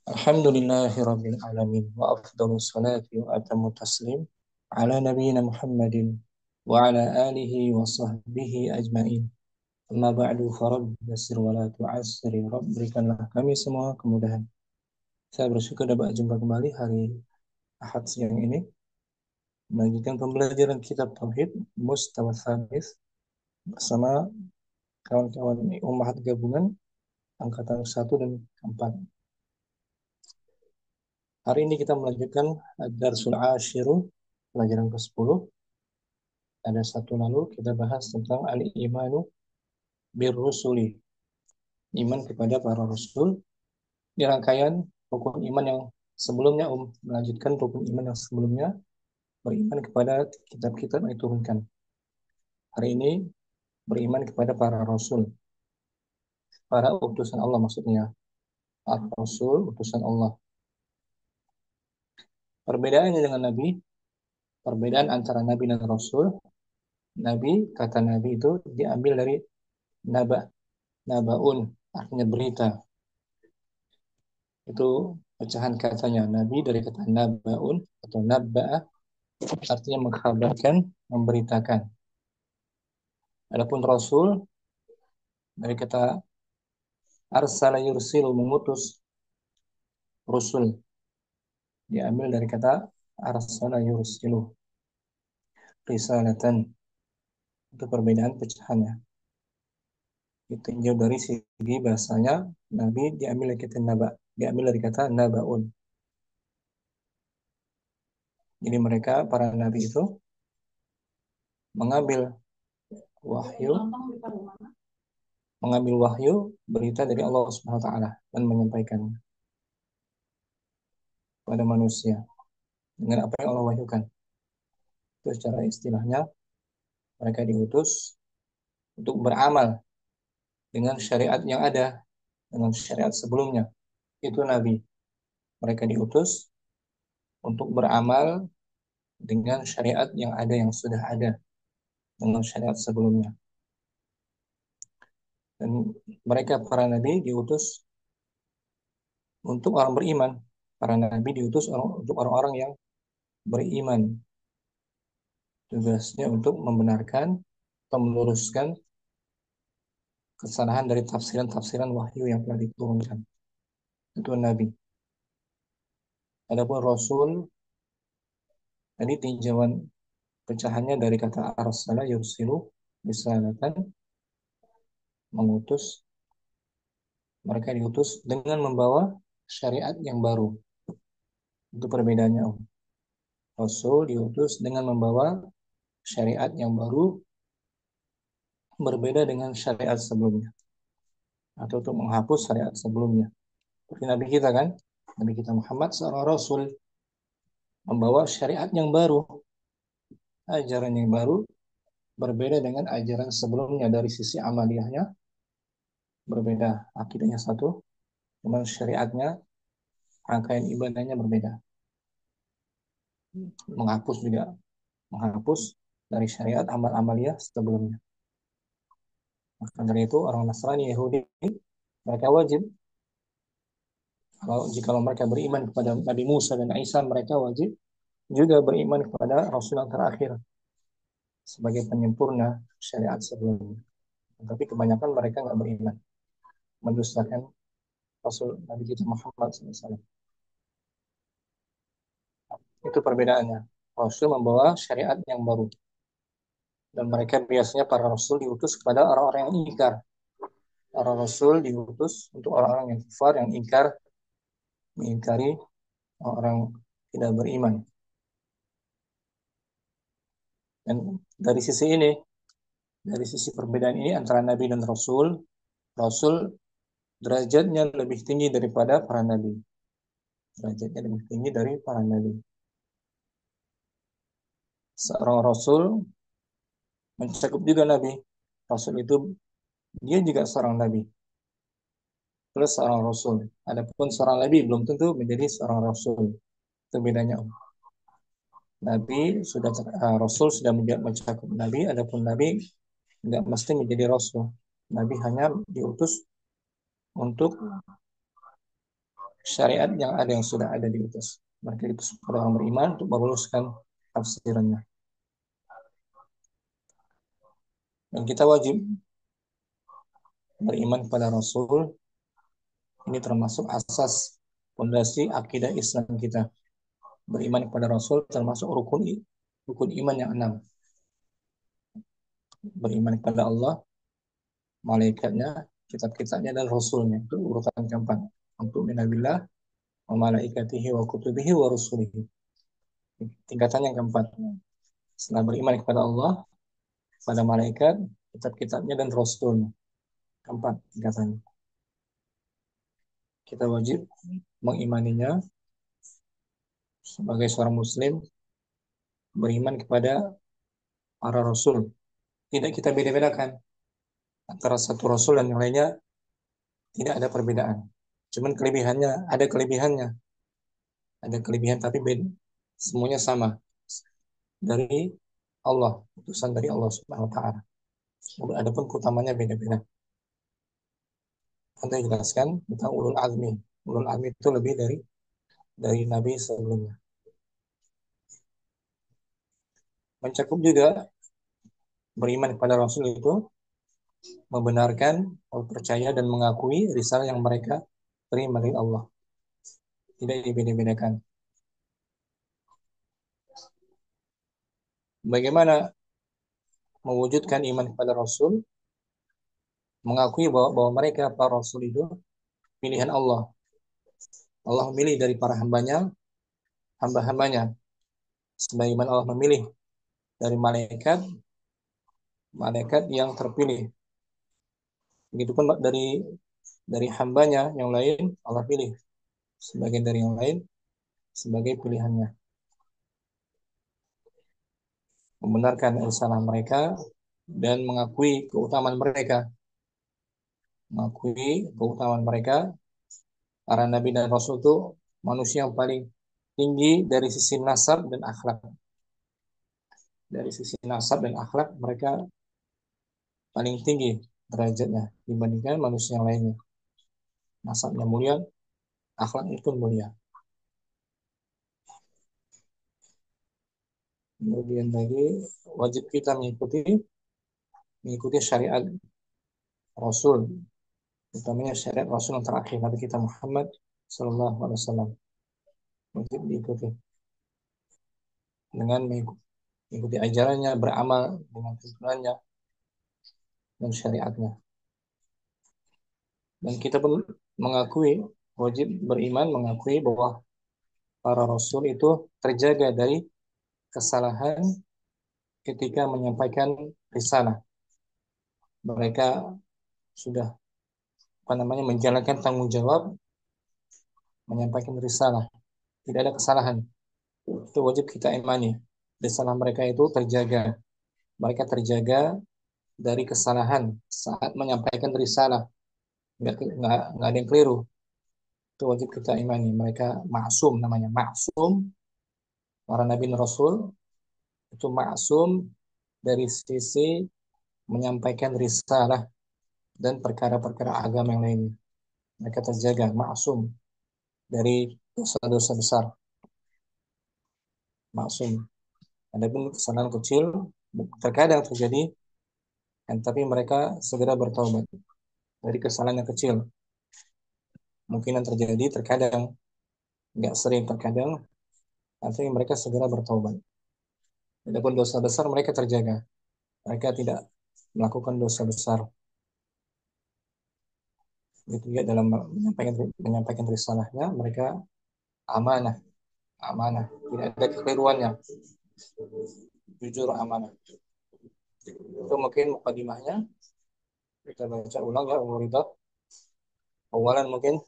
Alhamdulillahirabbil alamin wa afdhalus salati wa atammu taslim ala nabiyyina Muhammadin wa ala alihi wa sahbihi ajmain. Amma ba'du farab yassir wa la tu'assir. Rabb berikanlah kami semua kemudahan. Saya bersyukur dapat jumpa kembali hari Ahad siang ini melanjutkan pembelajaran kitab Tauhid Mustawa Tsalits bersama kawan-kawan Ummahat Gabungan angkatan 1 dan 4. Hari ini kita melanjutkan Darsul Ashiru, pelajaran ke-10. Ada satu lalu kita bahas tentang al-imanu bir-rusuli, iman kepada para rasul. Di rangkaian rukun iman yang sebelumnya, melanjutkan rukun iman yang sebelumnya, beriman kepada kitab-kitab yang diturunkan. Hari ini beriman kepada para rasul, para utusan Allah maksudnya. Ar-Rasul, utusan Allah. Perbedaannya dengan Nabi, perbedaan antara Nabi dan Rasul. Nabi, kata Nabi itu diambil dari naba, nabaun, artinya berita. Itu pecahan katanya. Nabi dari kata nabaun atau nabba'ah, artinya mengkhabarkan, memberitakan. Adapun Rasul dari kata arsala yursilu, mengutus. Rusul diambil dari kata arsala yursilu, risalatan. Itu perbedaan pecahannya. Ditinjau dari segi bahasanya, Nabi diambil dari kata naba, diambil dari kata nabaun. Jadi mereka, para Nabi itu mengambil wahyu, berita dari Allah Subhanahu wa taala dan menyampaikannya kepada manusia dengan apa yang Allah wahyukan. Itu secara istilahnya mereka diutus untuk beramal dengan syariat yang ada, dengan syariat sebelumnya. Itu Nabi. Mereka diutus untuk beramal dengan syariat yang ada, yang sudah ada, dengan syariat sebelumnya. Dan mereka, para Nabi, diutus untuk orang beriman. Para Nabi diutus untuk orang-orang yang beriman. Tugasnya untuk membenarkan atau meluruskan kesalahan dari tafsiran-tafsiran wahyu yang telah diturunkan. Itu Nabi. Adapun Rasul, tadi tinjauan pecahannya dari kata arsala yursilu, risalatan, mengutus. Mereka diutus dengan membawa syariat yang baru. Itu perbedaannya. Rasul diutus dengan membawa syariat yang baru, berbeda dengan syariat sebelumnya, atau untuk menghapus syariat sebelumnya. Seperti Nabi kita kan, Nabi kita Muhammad seorang Rasul, membawa syariat yang baru, ajaran yang baru, berbeda dengan ajaran sebelumnya. Dari sisi amaliyahnya berbeda, akidahnya satu, cuman syariatnya, rangkaian ibadahnya berbeda. Menghapus juga, menghapus dari syariat amal-amaliyah sebelumnya. Maka dari itu orang Nasrani, Yahudi, mereka wajib, jikalau mereka beriman kepada Nabi Musa dan Isa, mereka wajib juga beriman kepada Rasul yang terakhir sebagai penyempurna syariat sebelumnya. Tapi kebanyakan mereka nggak beriman, mendustakan Rasul Nabi kita Muhammad SAW. Itu perbedaannya. Rasul membawa syariat yang baru. Dan mereka biasanya, para Rasul diutus kepada orang-orang yang ingkar. Para Rasul diutus untuk orang-orang yang kufar, yang ingkar, mengingkari orang tidak beriman. Dan dari sisi ini, dari sisi perbedaan ini antara Nabi dan Rasul, Rasul derajatnya lebih tinggi daripada para Nabi. Derajatnya lebih tinggi dari para Nabi. Seorang Rasul mencakup juga Nabi. Rasul itu, dia juga seorang Nabi plus seorang Rasul. Adapun seorang Nabi belum tentu menjadi seorang Rasul. Itu bedanya. Rasul sudah mencakup Nabi, adapun Nabi tidak mesti menjadi Rasul. Nabi hanya diutus untuk syariat yang ada yang sudah ada diutus. Mereka diutus kepada orang beriman untuk meluruskan tafsirannya. Dan kita wajib beriman kepada Rasul. Ini termasuk asas fondasi akidah Islam kita. Beriman kepada Rasul termasuk rukun iman yang 6. Beriman kepada Allah, malaikatnya, kitab-kitabnya, dan Rasulnya. Itu urutan keempat. Untuk minabillah, wa malaikatihi, wa kutubihi, wa rusulihi. Tingkatan yang keempat. Setelah beriman kepada Allah, pada malaikat, kitab-kitabnya, dan Rasulnya. Keempat tingkatannya. Kita wajib mengimaninya sebagai seorang Muslim, beriman kepada para Rasul. Tidak kita beda-bedakan antara satu Rasul dan yang lainnya, tidak ada perbedaan. Cuman kelebihannya, ada kelebihannya. Ada kelebihan tapi beda. Semuanya sama. Dari Allah, utusan dari Allah Subhanahu wa taala. Adapun keutamanya beda-beda. Anda jelaskan tentang ulul azmi. Ulul azmi itu lebih dari nabi sebelumnya. Mencakup juga beriman kepada Rasul itu membenarkan, percaya dan mengakui risalah yang mereka terima dari Allah. Tidak dibeda-bedakan. Bagaimana mewujudkan iman kepada Rasul? Mengakui bahwa mereka para Rasul itu pilihan Allah. Allah memilih dari para hamba-hambanya. Sebagaimana Allah memilih dari malaikat yang terpilih. Begitupun dari hambanya yang lain, Allah pilih sebagian dari yang lain sebagai pilihannya. Membenarkan risalah mereka dan mengakui keutamaan mereka. Mengakui keutamaan mereka, para nabi dan rasul itu manusia yang paling tinggi dari sisi nasab dan akhlak. Dari sisi nasab dan akhlak mereka paling tinggi derajatnya dibandingkan manusia yang lainnya. Nasabnya mulia, akhlaknya pun mulia. Kemudian lagi wajib kita mengikuti syariat Rasul, utamanya syariat Rasul yang terakhir Nabi kita Muhammad Sallallahu Alaihi Wasallam. Wajib diikuti dengan mengikuti ajarannya, beramal dengan tuntunannya dan syariatnya. Dan kita pun wajib beriman mengakui bahwa para Rasul itu terjaga dari kesalahan ketika menyampaikan risalah. Mereka sudah menjalankan tanggung jawab menyampaikan risalah. Tidak ada kesalahan. Itu wajib kita imani. Risalah mereka itu terjaga. Mereka terjaga dari kesalahan saat menyampaikan risalah. Nggak ada yang keliru. Itu wajib kita imani. Mereka maksum namanya. Maksum. Para Nabi dan Rasul itu maksum dari sisi menyampaikan risalah dan perkara-perkara agama yang lainnya. Mereka terjaga, maksum dari dosa-dosa besar. Maksum. Adapun kesalahan kecil terkadang terjadi, tapi mereka segera bertobat dari kesalahan yang kecil. Mungkin yang terjadi terkadang, nggak sering terkadang, tapi mereka segera bertobat. Adapun dosa besar mereka terjaga. Mereka tidak melakukan dosa besar. Itu juga dalam menyampaikan risalahnya mereka amanah, tidak ada kekeliruannya, jujur amanah. Itu mungkin mukadimahnya. Kita baca ulang ya, umur itu. Awalan mungkin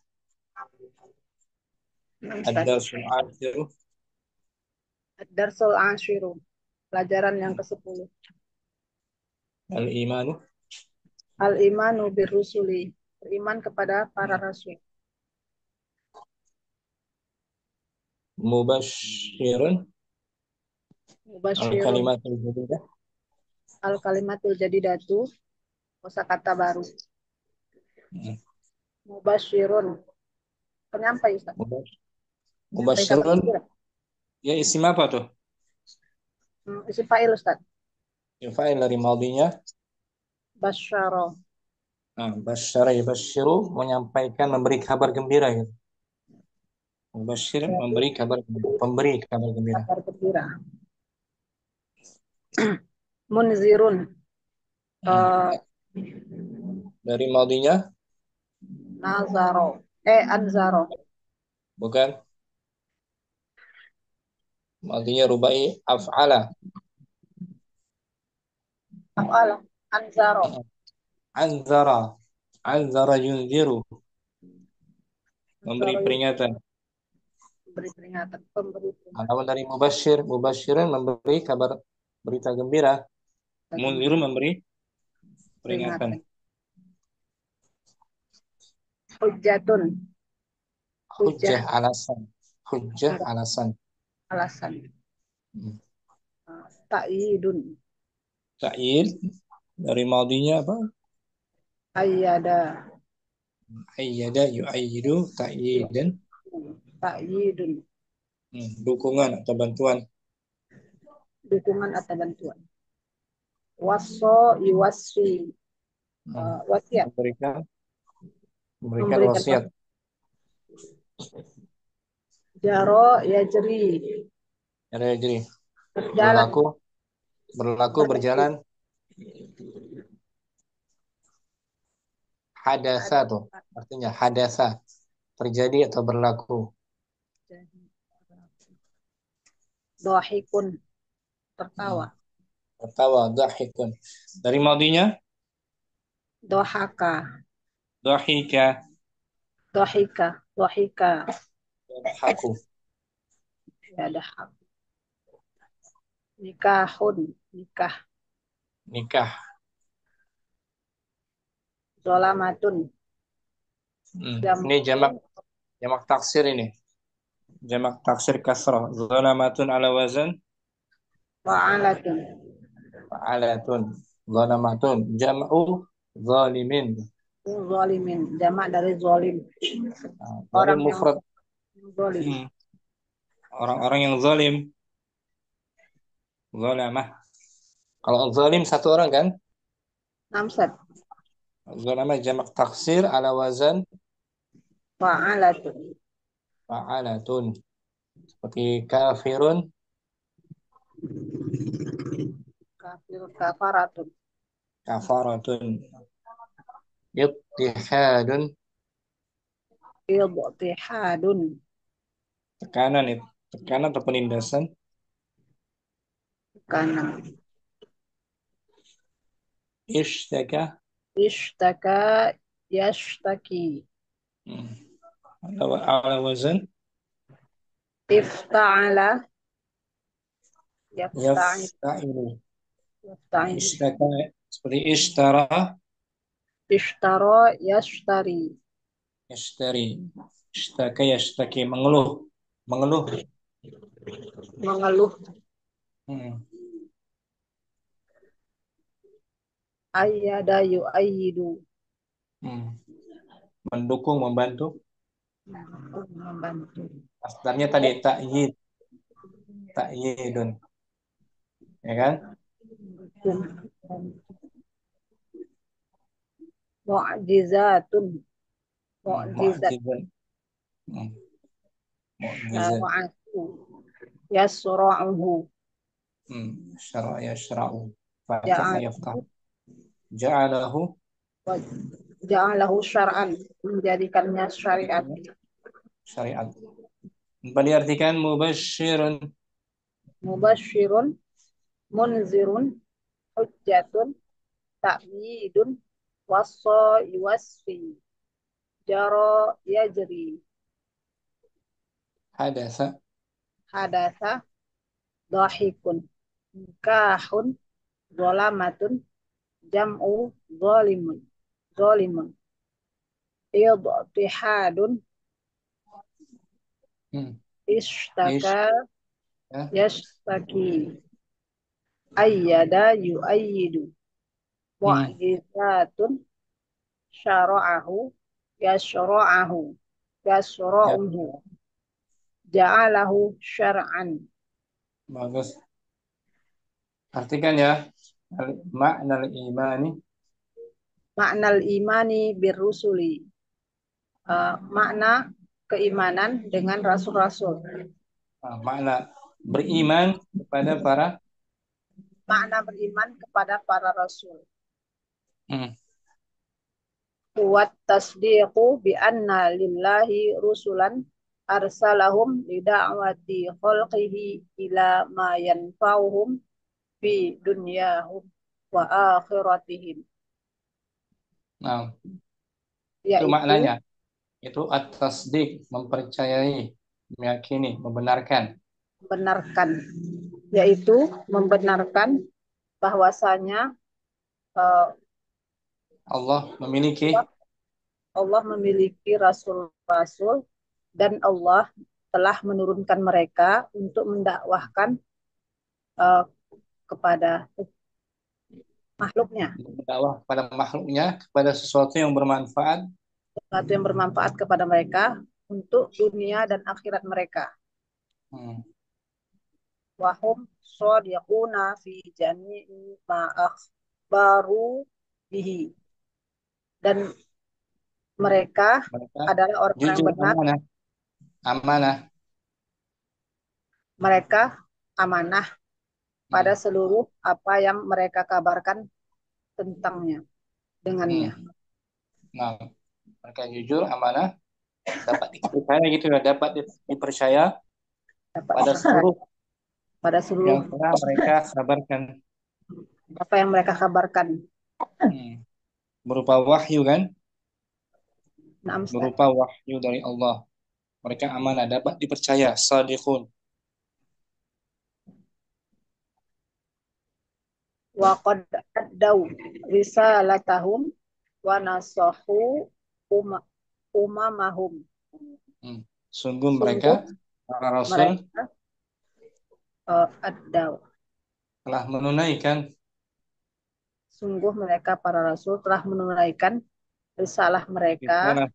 ada soal Ad-Darsul Ashiru, pelajaran yang ke-10. al-imanu Al-imanu birrusuli, beriman kepada para rasul. mubasyirun Mubasyirun, al-kalimatul jadidah al-kalimatul jadidatu, kosakata baru. Mubasyirun, Penyampai Ustaz. Mubas- Penyampai kabar Mubashirun, gembira. ya isim apa tuh? Isim fa'il Ustaz. Ya, fa'il dari maudinya. Basyara. Nah, basyara yubasyiru, menyampaikan, memberi kabar gembira gitu. Mubasyir, Jadi memberi kabar gembira. Pemberi kabar gembira. kabar gembira. Munzirun. Hmm. eh Dari maudinya, Nazaro. Anzaro. bukan. Maudinya rubai af'ala. Af'al. Anzaro. Anzara. Anzara yunziru. Memberi Anzaro itu peringatan. memberi peringatan. Pemberi Kalau peringatan. dari mubasyir, mubasyirin memberi kabar berita gembira. Munziru Gembira. memberi peringatan. Peringatan. Hujjatun. Hujjah. Hujjah alasan. Hujjah alasan. Alasan. Hmm. Ta'yidun. Ta'yid dari maudinya apa? Ayyada. Ayyada yu'ayyidu ta'yidan. Ta'yidun. Dukungan atau bantuan. Dukungan atau bantuan. Waso yuwasfi. Wasiat. Memberikan Memberikan wasiat. wasiat. Jaro yajri. Jadi Jalan. berlaku berjalan. Hadasa tuh artinya hadasa, terjadi atau berlaku. Dohikun. Hmm. Tertawa. Tertawa, dhahikun. Dari maudinya Dohaka. dhahika, Dohika. Dohika. yadhaku. Ya ada hak. Nikahun. Nikah. Nikah. Zolamatun. Ini Jamu. jamak taksir ini. Jamak taksir kasrah. Zalamatun ala wazan Wa'alatun. fa'alatun. Zalamatun jam'u zalimin. Zolimin. Jamak dari zolim. Nah, zalim Orang yang mufrad. zolim. Orang-orang yang zalim. Zalamah. Kalau zalim satu orang kan? Namsat. Zalamah jamak taksir ala wazan Wa'alatun. fa'alatun. Seperti kafirun, Kafir kafaratun. kafaratun, ittihadun, Idtihadun. tekanan itu. Tekanan atau penindasan. Kanan. Ishtaka. Ishtaka yashtaki. Hmm. Ala wazan Ifta'ala yafta'il. yafta'ilu. Yafta'il. Ishtaka seperti ishtara, Ishtara yashtari. yashtari. Ishtaka yashtaki, mengeluh. Mengeluh. Mengeluh. Hmm. Ayyada yu'ayyidu. Hmm. Mendukung, membantu. Membantu. Astarnya tadi ta'yid, ta'yidun. Ya kan? Mu'jizatun. Mu'jizat. Mu'jizat. Hmm. Mu'jizat. Syara'ahu. Yasra'uhu. Syara' yashra'u. Fataha yaftah. Ja'alahu. Ja'alahu. Ja'alahu syar'an. Menjadikannya syariat. Syariat. Apa diartikan mubasyirun? Mubashirun. Munzirun. Hujjatun. Ta'yidun. Wassa yuwasfi. Jaro yajri. Hadasa. Hadasa. Dahikun. Nikahun. Zolamatun. Jam'u zolimun. Zolimun. Idtihadun. Ish. Ishtaka Ya. yashtaki. Ayyada yu'ayyidu. Mu'jizatun. Syara'ahu. Yashra'ahu. Ya, yasra'uhu ja'alahu syar'an. bagus. Artikan ya. Makna imani. Maknal imani birrusuli. Makna keimanan dengan rasul-rasul. Makna beriman kepada para Makna beriman kepada para rasul. hmm, Kuat tasdiqu bi anna lillahi rusulan arsalahum lida'wati khalqihi ila ma yanfa'uhum fi dunyahum wa akhiratihim. nah, itu Yaitu maknanya. Itu at-tasdiq, mempercayai, meyakini, membenarkan. membenarkan, yaitu membenarkan bahwasanya uh, Allah memiliki Allah memiliki rasul-rasul dan Allah telah menurunkan mereka untuk mendakwahkan uh, kepada makhluknya, berdakwah kepada makhluknya, kepada sesuatu yang bermanfaat. sesuatu yang bermanfaat kepada mereka untuk dunia dan akhirat mereka. Hmm. Wahum shodiquna fi jami'i ma akhbaru bihi. Dan mereka Mereka adalah orang yang jujur, benar, amanah, amanah. mereka amanah pada Hmm. seluruh apa yang mereka kabarkan tentangnya, Hmm. dengannya. Nah, mereka jujur, amanah, dapat dipercaya gitu ya, dapat dipercaya Dapat pada dipercaya seluruh pada seluruh yang telah mereka kabarkan. apa yang mereka kabarkan. Hmm. Berupa wahyu kan, Nah, berupa wahyu dari Allah. Mereka amanah, dapat dipercaya, shadiqun. wa qad addau risalatahum wa nasahu umamahum. Hmm. Sungguh mereka, Sungguh para rasul, mereka addau. telah menunaikan Sungguh mereka para rasul telah menunaikan risalah mereka risalah,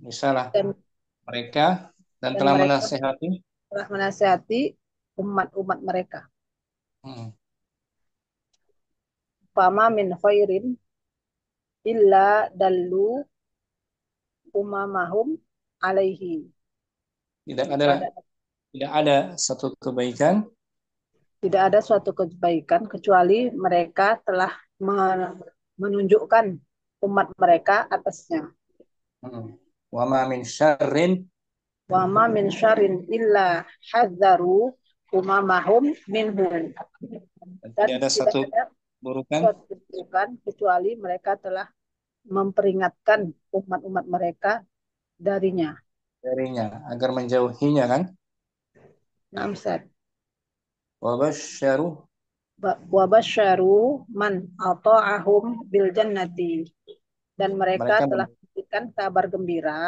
risalah dan mereka dan dan telah mereka menasehati. telah menasihati umat-umat mereka. Hmm. Fama min khairin illa dallu umamahum alaihi. Tidak ada Pada tidak ada satu kebaikan tidak ada suatu kebaikan kecuali mereka telah menunjukkan umat mereka atasnya. hmm. Wa ma min syarrin Wa ma min syarrin illa hadzaru umamahum minhu. dan Dan tidak ada tidak satu ada keburukan suatu keburukan kecuali mereka telah memperingatkan umat-umat mereka darinya. darinya agar menjauhinya kan. Namsat. Wa basyaru Wa basyaru man ata'ahum bil jannati. Dan mereka mereka telah memberikan kabar gembira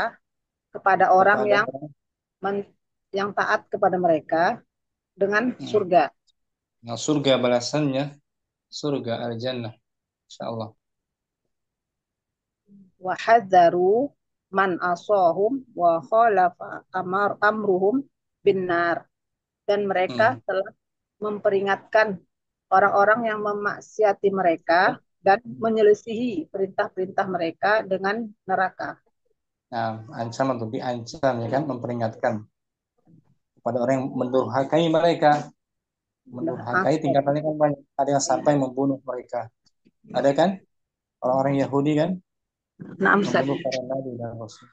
kepada orang kepada yang taat kepada mereka dengan hmm, surga. nah, surga balasannya, surga al-jannah insyaallah. Wa hadzaru man asahum wa khalafa amruhum binnar. Dan mereka Hmm. telah memperingatkan orang-orang yang memaksiati mereka dan menyelisihi perintah-perintah mereka dengan neraka. Nah, ancaman untuk diancam ya kan, memperingatkan kepada orang yang mendurhakai mereka. Mendurhakai tingkatannya kan banyak. Ada yang sampai membunuh mereka. Ada kan? Orang-orang Yahudi kan Namsat. membunuh para nabi dan rasul.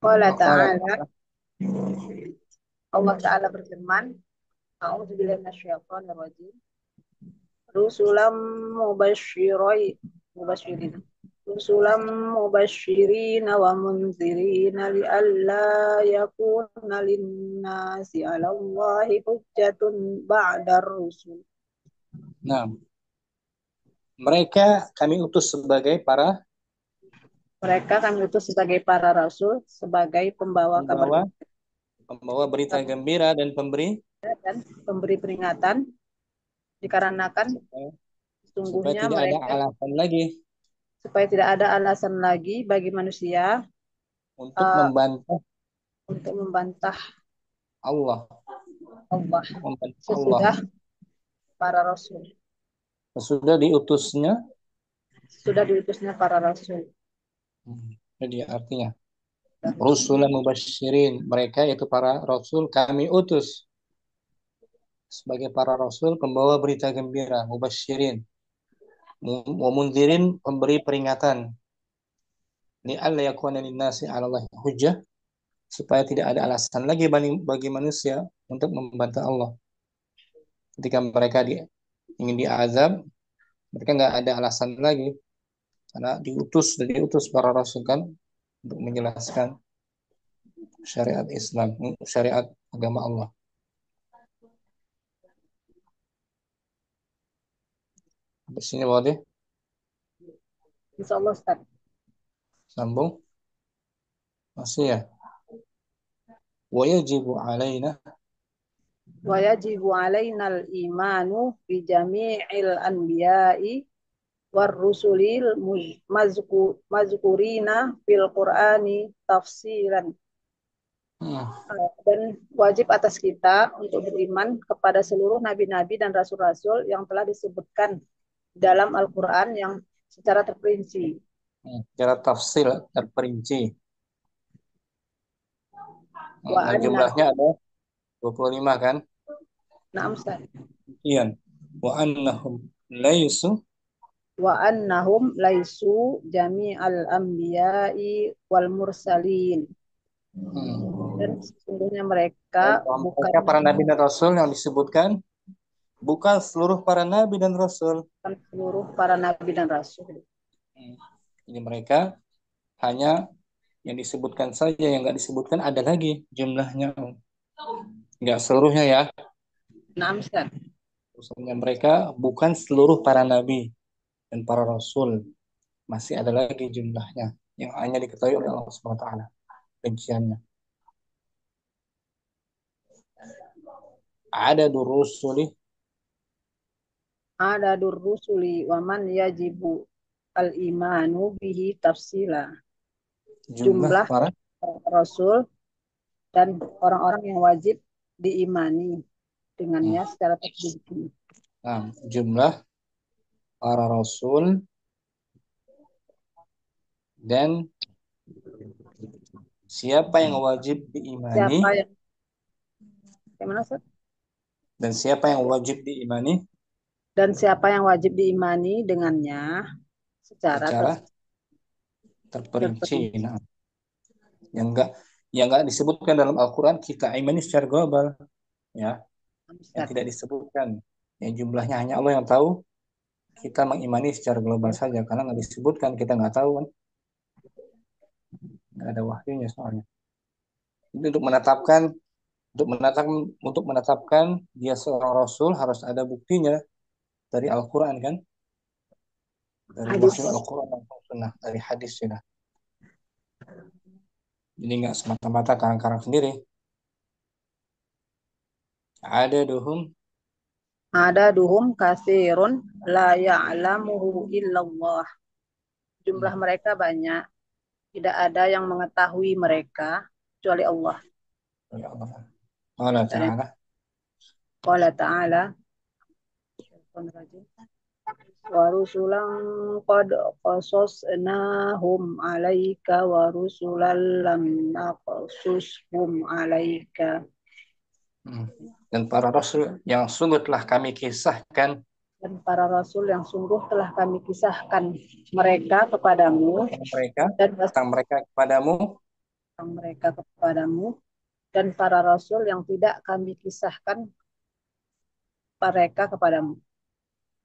Qala Waqala ta'ala, Allah Ta'ala berfirman, A'udzubillahi minasyaitonir rajim. Rusulam mubasyirin. Rusulam mubasyirin wa munzirin li'alla yakuna linnasi 'ala Allahi hujjatun ba'dar rusul. Nah, mereka kami utus sebagai para Mereka kami utus sebagai para rasul, sebagai pembawa kabar pembawa pembawa berita gembira dan pemberi gembira dan pemberi peringatan, dikarenakan supaya, supaya sesungguhnya tidak ada mereka alasan lagi supaya tidak ada alasan lagi bagi manusia untuk uh, membantah untuk membantah Allah, Allah untuk membantah Allah. sesudah para rasul, Sesudah diutusnya, sudah diutusnya para rasul. jadi artinya Rusulan mubasyirin, mereka itu para rasul kami utus sebagai para rasul pembawa berita gembira, mubasyirin, wa mundzirin, pemberi peringatan. Li alla yakuna linnasi 'ala Allah hujjah, supaya tidak ada alasan lagi bagi manusia untuk membantah Allah. Ketika mereka ingin diazab, mereka nggak ada alasan lagi karena diutus para rasul kan untuk menjelaskan syariat Islam, syariat agama Allah. Di sini boleh Insya Allah Ustaz. sambung masih ya. Wa yajibu alaina, Wa yajibu alaina al-imanu bi jami'il anbiya'i war rusulil mazkurina fil Qur'ani tafsiran. Dan wajib atas kita untuk beriman kepada seluruh nabi-nabi dan rasul-rasul yang telah disebutkan dalam Al-Quran yang secara terperinci. secara tafsil terperinci. Wa anna, Jumlahnya ada 25 kan? na'am Ustaz. Sekian. Wa annahum laisu, Wa annahum laisu jami'al anbiya'i wal mursalin. Dan sesungguhnya mereka bukan mereka para nabi dan rasul yang disebutkan bukan seluruh para nabi dan rasul. seluruh para nabi dan rasul. Jadi mereka hanya yang disebutkan saja, yang nggak disebutkan ada lagi jumlahnya. Nggak seluruhnya ya. Na'am Ustaz. Maksudnya mereka bukan seluruh para nabi dan para rasul. Masih ada lagi jumlahnya yang hanya diketahui oleh Allah Subhanahu wa taala rinciannya. Ada durusuli, Ada durrusuli wa man yajibu al-imanu bihi tafsila. jumlah Jumlah para rasul dan orang-orang yang wajib diimani dengannya secara terperinci. jumlah para rasul dan siapa yang wajib diimani, Siapa yang gimana Ustaz? dan siapa yang wajib diimani Dan siapa yang wajib diimani dengannya secara secara terperinci. terperinci. Nah, yang enggak disebutkan dalam Al-Quran kita imani secara global, ya, yang tidak disebutkan, yang jumlahnya hanya Allah yang tahu, kita mengimani secara global saja karena nggak disebutkan, kita nggak tahu kan, nggak ada wahyunya soalnya. Itu untuk menetapkan dia seorang rasul harus ada buktinya dari Al-Quran kan, dari Hadis. wahyu Al-Quran dan Sunnah, dari hadis sudah. Jadi nggak semata-mata karang-karang sendiri. Ada duhum kasirun la ya'lamuhu illallah. Jumlah mereka banyak, tidak ada yang mengetahui mereka kecuali Allah. Ya Allah. Allah Ta'ala. Qala ta'ala wa rusulan qad qasasnahum 'alaika wa rusulan lam naqsushum 'alaika. Dan para rasul yang sungguh telah kami kisahkan, Dan para rasul yang sungguh telah kami kisahkan mereka kepadamu tentang mereka kepadamu dan para rasul yang tidak kami kisahkan mereka kepadamu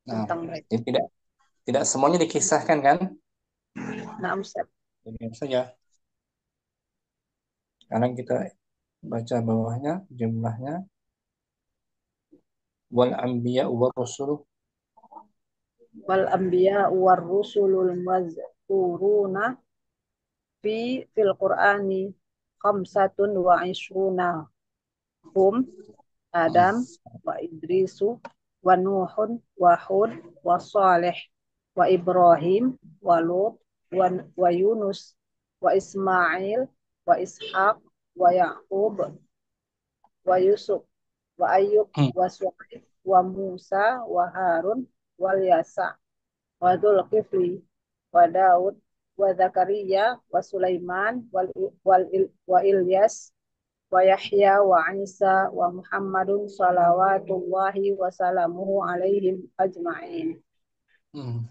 tentang mereka. Jadi tidak semuanya dikisahkan kan? Nah, Ustaz. Diam saja. Sekarang kita baca bawahnya jumlahnya. Wal anbiya wa rusul. Wal anbiya war rusulul mazkuruna fil Qur'ani khamsatun wa ishruna hum Adam wa Idrisu wa Nuhun wa Hud wa Saleh wa Ibrahim wa Lut wa Yunus wa Ismail wa Ishaq wa Yaqub wa Yusuf wa Ayyub Hmm. wa Suhaib wa Musa wa Harun wal Yasa wa Dzulkifli wa Daud wa Zakaria wa Sulaiman wa Ilyas wa Yahya wa Isa wa Muhammadun salawatullahi wa salamuhu alaihim ajma'in. Hmm.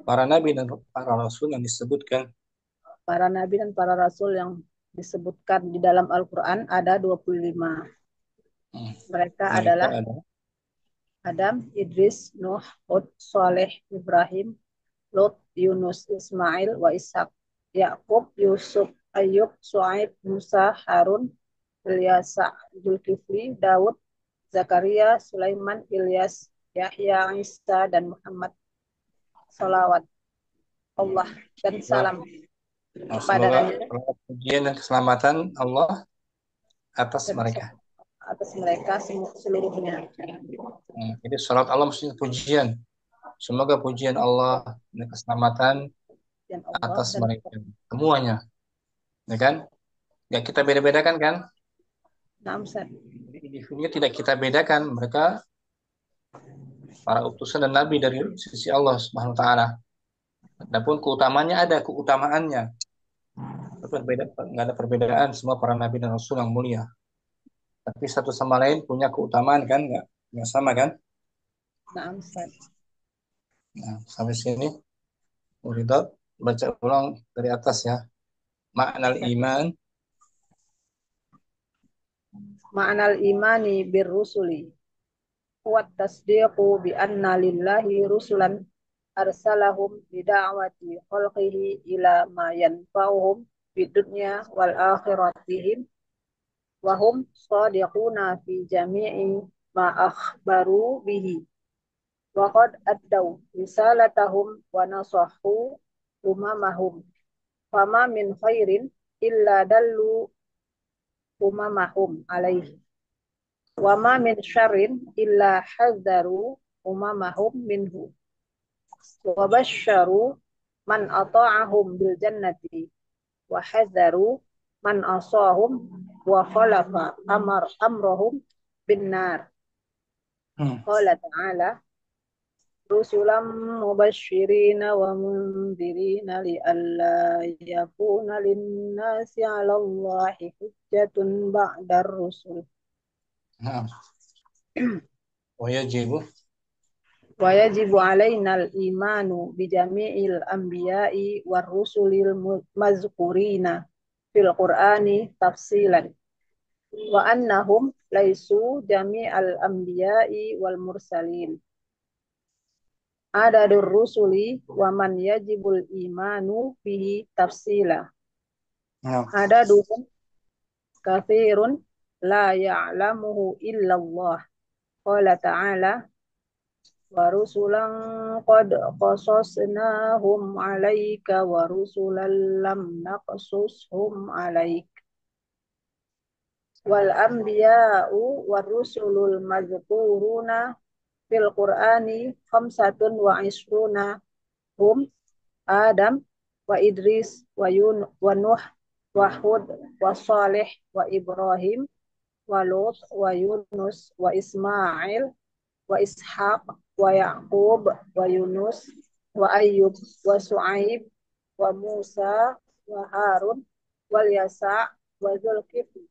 Para nabi dan para rasul yang disebutkan, Para nabi dan para rasul yang disebutkan di dalam Al-Quran ada 25. Mereka mereka adalah adalah Adam, Idris, Nuh, Hud, Saleh, Ibrahim, Lut, Yunus, Ismail, wa Ishak, Yakub, Yusuf, Ayub, Suaib, Musa, Harun, Ilyasa, Zulkifli, Daud, Zakaria, Sulaiman, Ilyas, Yahya, Isa, dan Muhammad. Salawat Allah dan salam semoga kepadanya pujian dan keselamatan Allah atas dan mereka. atas mereka seluruhnya. Jadi salat Allah maksudnya pujian. Semoga pujian Allah dan keselamatan Dan Allah atas dan mereka semuanya, ya kan? Nggak kita beda-bedakan kan? Namsat. Jadi individunya tidak kita bedakan, mereka para utusan dan nabi dari sisi Allah Subhanahu wa taala. Adapun keutamaannya ada keutamaannya. Nggak ada perbedaan, semua para nabi dan rasul yang mulia. Tapi satu sama lain punya keutamaan kan? Nggak sama kan? Namsat. Nah, sampai sini Ridho baca ulang dari atas ya. Ma'nal iman. Ma'anal imani bir rusuli wa tasdiqu bi anna lillahi rusulan arsalahum bida'wati khalqihi ila ma yanfa'uhum fid dunya wal akhiratihim wa hum sadiquna fi jami'i ma akhbaru bihi wa qad addaw risalatahum wa nasahu umamahum fama min khairin illa dallu umamahum alaihi wa ma min syarrin illa hadzaru umamahum minhu wa basyaru man ata'ahum bil jannati wa hadzaru man asahum wa khalafa amrahum bin nar. Qala ta'ala rusulam mubashirina wa mundirina li alla yakuna linnasi 'ala Allahi hujjatun ba'dar rusul. Nah, wajibu Wa yajibu alaina al-imanu bi jami'il anbiya'i war rusulil mazkurina fil Qur'ani tafsilan wa annahum laisu jami'al anbiya'i wal mursalin. Adadur rusuli wa man yajibul imanu bihi tafsila. nah, Adaduhum kathirun la ya'lamuhu illallah. Qala ta'ala wa rusulan qad qasasnahum 'alaika wa rusulan lam naqsushum 'alaik wal anbiya'u war rusulul mazkuruna fil qur'ani khamsatun wa isruna hum Adam wa Idris wa Nuh wa Hud wa Saleh wa Ibrahim wa Lut wa Yunus wa Ismail wa Ishaq wa Yaqub wa Yunus wa Ayyub wa Su'aib wa Musa wa Harun wal Yasa wa Zulkifli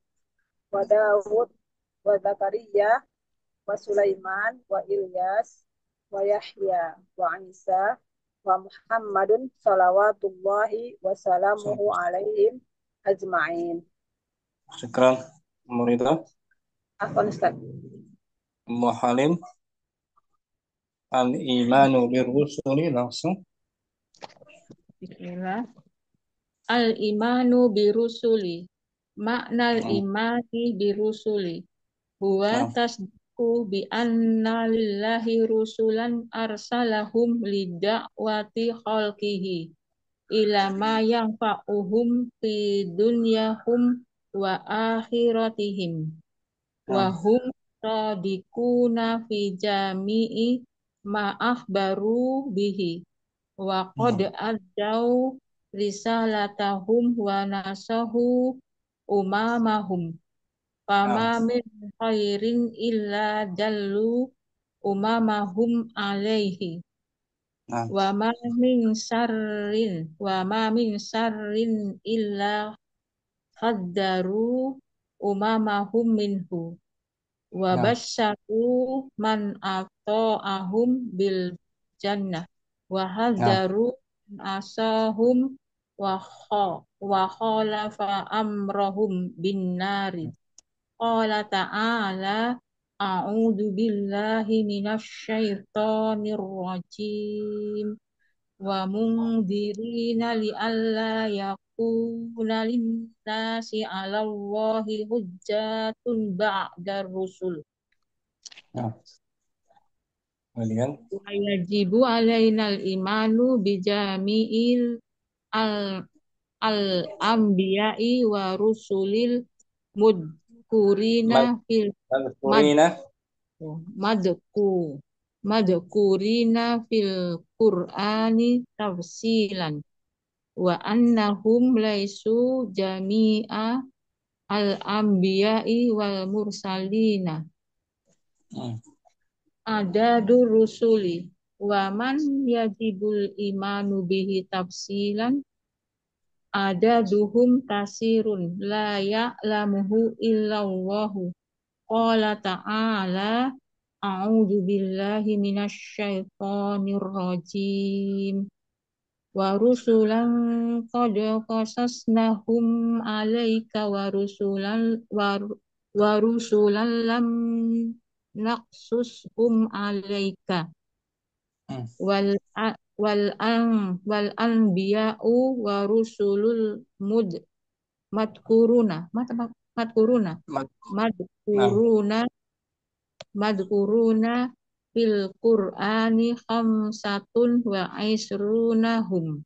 wa Daud wa Zakaria wa Sulaiman wa Ilyas wa Yahya wa Isa wa Muhammadun salawatullahi wa salamuhu alaihim ajma'in. syukran Ridho. Afwan Ustaz. Muhalim al-imanu bir rusuli langsung. Bismillah. Al-imanu birusuli. Maknal imani birusuli. Huwa tasdiqu bi anna lillahi rusulan arsalahum lida'wati khalqihi ila ma yanfa'uhum fi dunyahum wa akhiratihim wa hum sadiquna fi jami'i ma'ah baru bihi wa qad adau risalatahum wa nasahu umamahum fama Nah, min khairin illa dallu umamahum alaihi nah, wa ma min sarrin illa haddaru umamahum minhu wa nah, basyaru man ata'ahum bil jannah wa nah, haddaru man asahum wa khalafa amrahum bin nari qala ta'ala a'udzu billahi minasy syaithanir rajim wa mungdirina li alla yakuna linnasi 'ala Allahi hujjatun ba'dar rusul nah. Kemudian, wa yajibu alainal imanu bijami'il al al anbiya'i wa rusulil mudkurina fil mad Madkurina. madku madkurina fil Qur'ani tafsilan wa annahum laisu jami'a al anbiya'i wal mursalina Hmm. adadur rusuli wa man yajibul imanu bihi tafsilan adaduhum kasirun la ya'lamuhu illallahu qala ta'ala a'udzu billahi minasy syaithanir rajim wa rusulan qad qasasnahum 'alaika wa rusulan lam naqsushum 'alaika Hmm. wal anbiya'u wa rusulul madkuruna madkuruna Mad- Nah, madkuruna madkuruna fil Qur'ani khamsatun wa isrunahum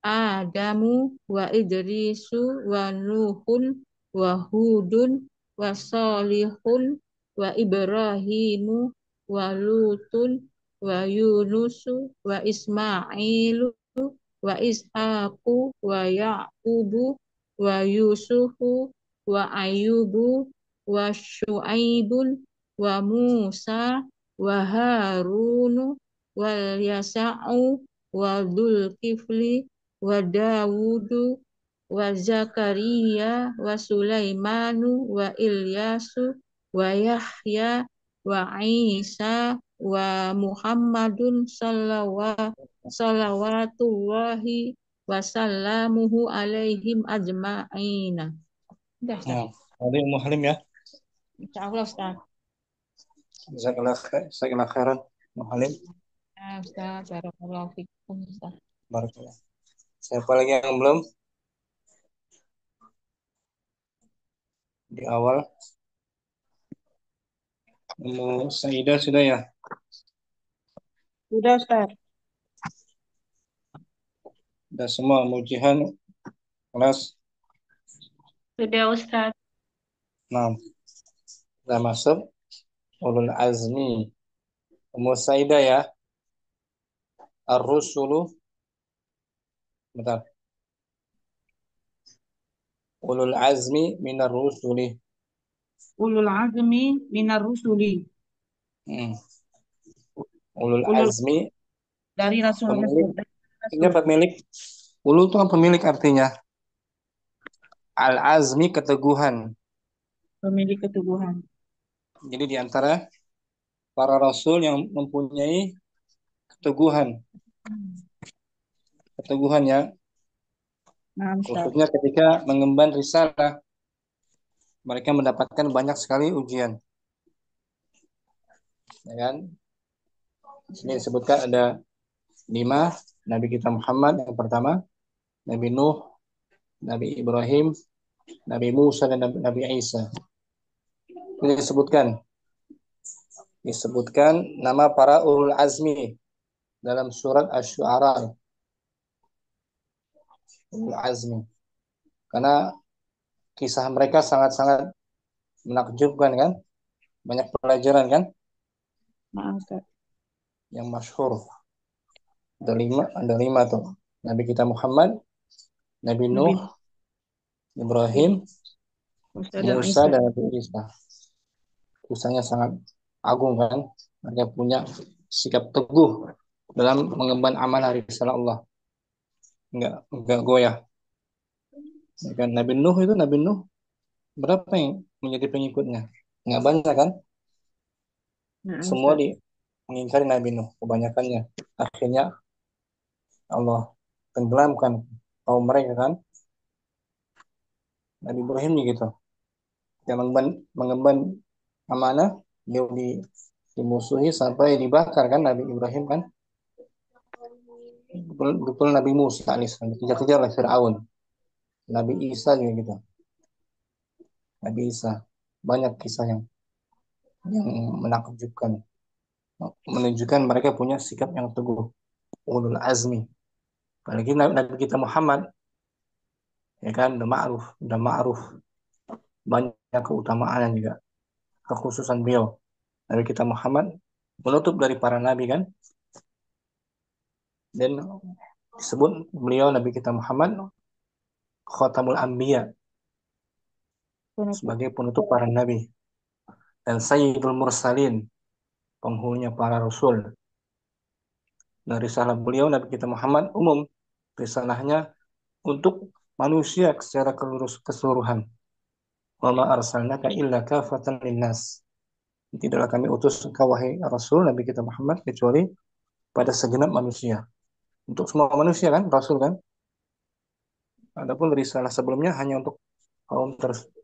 Adamu wa Idrisu wa Nuhun wa Hudun wa Salihun wa Ibrahimu wa Lutun wa Yunusu wa Ismailu wa Ishaqu wa Yaqubu wa Yusufu wa Ayubu wa Syuaibun wa Musa wa Harunu wal Yasa'u wa Dzulkifli wa Dawudu wa Zakaria wa Sulaimanu wa Ilyasu wa Yahya wa Isa wa Muhammadun salawatullahi wa sallamuhu alaihim ajma'ina. Udah, Ustaz. nah. Ada yang Halim ya. Insyaallah, Ustaz. Jazakallah khairan. Halim. Ya, Ustaz. Barakallahu fikum, Ustaz. Barakallah. Siapa lagi yang belum? Di awal. Saidah sudah ya? Sudah, Ustaz. Sudah semua. Mujihan. Kelas Sudah, Ustaz. 6. Sudah masuk. Ulul azmi. Saidah ya. Ar-rusulu. Bentar. Ulul azmi minar rusuli. Ulul azmi minar rusuli. Hmm. Ulul Ulul azmi dari Rasulullah. pemilik. Ini pemilik. Ulul itu kan pemilik artinya. Al-azmi keteguhan. Pemilik keteguhan. Jadi di antara para rasul yang mempunyai keteguhan. Keteguhan ya. Nah, Ustaz. Khususnya ketika mengemban risalah. Mereka mendapatkan banyak sekali ujian. Ya kan? Ini disebutkan ada 5 Nabi kita Muhammad yang pertama, Nabi Nuh, Nabi Ibrahim, Nabi Musa dan Nabi Isa. Ini disebutkan nama para ulul azmi dalam surat Asy-Syu'ara. Ulul azmi. Karena kisah mereka sangat-sangat menakjubkan kan? Banyak pelajaran kan? Nah, Ustaz. yang masyhur. Ada lima tuh. Nabi kita Muhammad, Nabi Nabi Nuh, Ibrahim, Musa dan Musa, Isa. dan Nabi Isa. Kisahnya sangat agung kan. Mereka punya sikap teguh dalam mengemban amanah risalah Allah. Enggak goyah. Ya kan? Nabi Nuh berapa yang menjadi pengikutnya? Enggak banyak kan? Nah, Semua Ustaz. mengingkari Nabi Nuh kebanyakannya. Akhirnya Allah tenggelamkan kaum mereka kan. Nabi Ibrahim gitu. Yang mengemban amanah, dia dimusuhi sampai dibakar kan Nabi Ibrahim kan. Betul Nabi Musa alaihissalam dikejar-kejar oleh Fir'aun. Nabi Isa juga gitu. Nabi Isa banyak kisah yang menakjubkan, menunjukkan mereka punya sikap yang teguh, ulul azmi. Apalagi Nabi kita Muhammad, ya kan, udah ma'ruf, banyak keutamaan juga, kekhususan beliau. Nabi kita Muhammad menutup dari para nabi kan, dan disebut beliau Nabi kita Muhammad Khatamul Anbiya, Penutup. sebagai penutup para nabi, dan Sayyidul Mursalin, penghulunya para rasul. Dan risalah beliau Nabi kita Muhammad umum, risalahnya untuk manusia secara keseluruhan. Wa ma arsalnaka illa kafatan linnas. Tidaklah kami utus engkau wahai Rasul Nabi kita Muhammad kecuali pada segenap manusia. Untuk semua manusia kan Rasul kan. Adapun risalah sebelumnya hanya untuk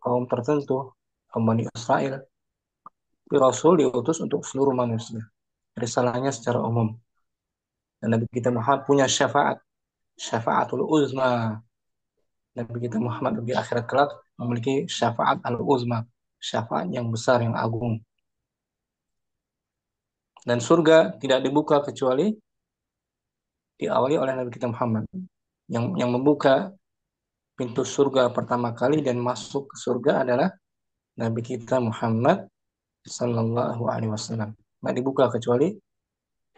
kaum tertentu, kaum Bani Israel. Tapi Rasul diutus untuk seluruh manusia. Risalahnya secara umum. Dan Nabi kita Muhammad punya syafaatul uzma. Nabi kita Muhammad di akhirat kelak memiliki syafaat al-uzma, syafaat yang besar, yang agung. Dan surga tidak dibuka kecuali diawali oleh Nabi kita Muhammad. Yang membuka pintu surga pertama kali dan masuk ke surga adalah Nabi kita Muhammad Sallallahu Alaihi Wasallam. Nggak dibuka kecuali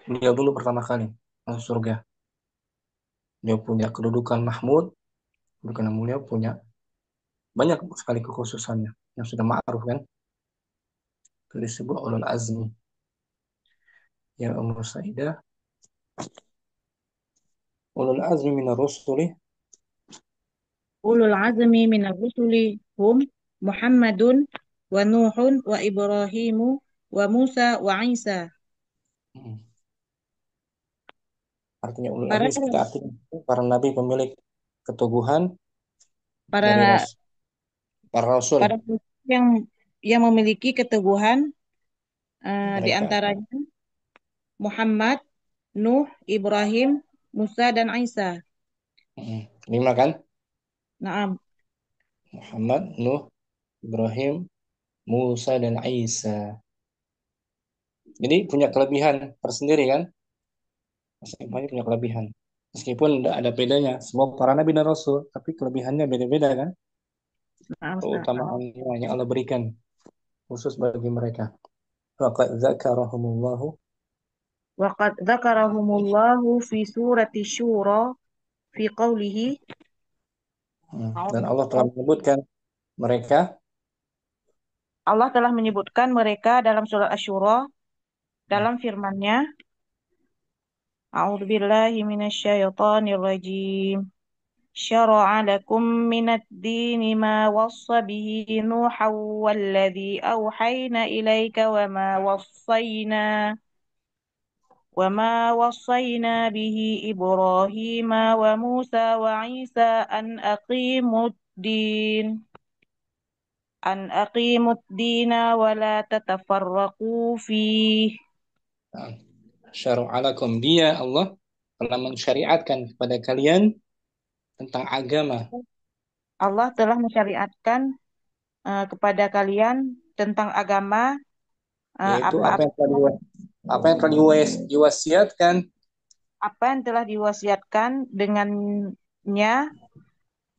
beliau dulu pertama kali masuk surga. Dia punya kedudukan Mahmud, kedudukan yang mulia, punya banyak sekali kekhususannya yang sudah ma'ruf kan. Itu disebut ulul azmi. Ya Ummu Saidah, ulul azmi minar rusuli. Ulul azmi minar rusuli hum Muhammadun wa Nuhun wa Ibrahimu wa Musa wa Isa. Artinya ulul Para azmi kita artinya para nabi pemilik keteguhan dari para para rasul para yang yang memiliki keteguhan di mereka. antaranya Muhammad, Nuh, Ibrahim, Musa dan Isa. Lima kan? Nah, Muhammad, Nuh, Ibrahim, Musa, dan Isa. Jadi punya kelebihan tersendiri kan? Masing-masing punya kelebihan. Meskipun ada bedanya. Semua para nabi dan rasul, tapi kelebihannya beda-beda kan? nah, Ustaz. Keutamaan yang Allah berikan khusus bagi mereka. Waqad dzakarahumullahu. Waqad dzakarahumullahu fi surati Syura fi qawlihi Dan Allah telah menyebutkan mereka. Allah telah menyebutkan mereka dalam surat Asy-Syura dalam firman-Nya A'udzubillahi minasyaitonirrajim syara'a lakum minad-dini ma wassa bihi Nuhan walladzi auhayna ilaika وما وصينا به إبراهيم وموسى وعيسى أن أقيموا الدين ولا تتفرقوا فيه. Syara'alakum, dia Allah telah mensyariatkan kepada kalian tentang agama, Allah telah mensyariatkan kepada kalian tentang agama yaitu apa-apa apa yang telah diwasiatkan apa yang telah diwasiatkan dengannya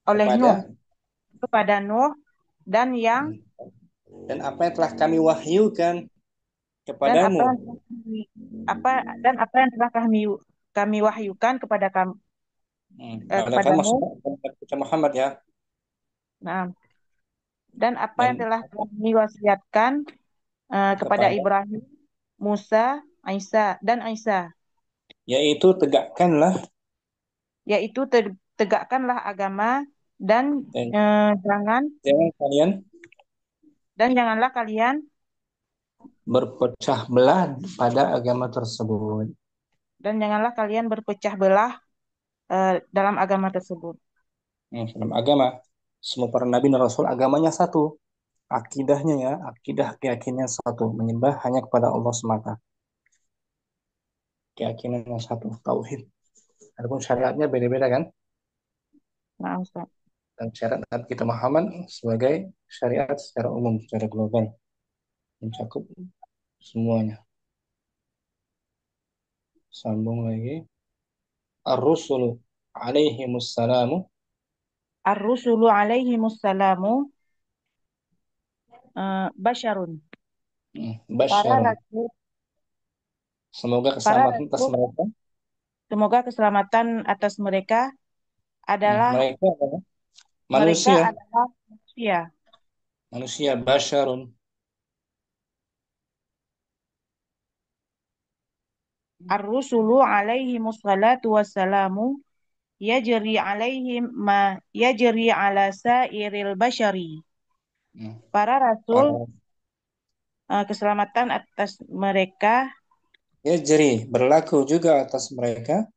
oleh Nuh kepada kepada Nuh dan yang dan apa yang telah kami wahyukan dan apa yang kepadamu. telah apa dan apa yang telah kami wahyukan kepada kamu Kepada kamu kepadamu. maksudnya kepada kita Muhammad ya. Nah, dan apa yang Dan telah kami wasiatkan kepada kepada Ibrahim, Musa, Isa dan Isa, yaitu tegakkanlah yaitu tegakkanlah agama dan dan jangan jangan kalian janganlah kalian berpecah belah pada agama tersebut. berpecah belah dalam agama tersebut. Dalam agama semua para nabi dan rasul agamanya satu, akidahnya ya, akidah keyakinan satu, menyembah hanya kepada Allah semata. Keyakinan yang satu, tauhid. Adapun syariatnya beda-beda kan? Nah, Ustaz. Dan syariat Nabi kita Muhammad sebagai syariat secara umum, secara global, mencakup semuanya. Sambung lagi. Ar-rusulu alaihimussalamu Ar-rusulu alaihimussalamu basyarun. Para basyarun. rasul, Semoga para keselamatan atas rasul, mereka. semoga keselamatan atas mereka adalah Mereka adalah mereka manusia. adalah manusia. Manusia basyarun. Ar-rusulu alaihimussalatu wassalamu yajri alaihim ma yajri ala sairil basyari. Para rasul, Para keselamatan atas mereka ya jadi berlaku juga atas mereka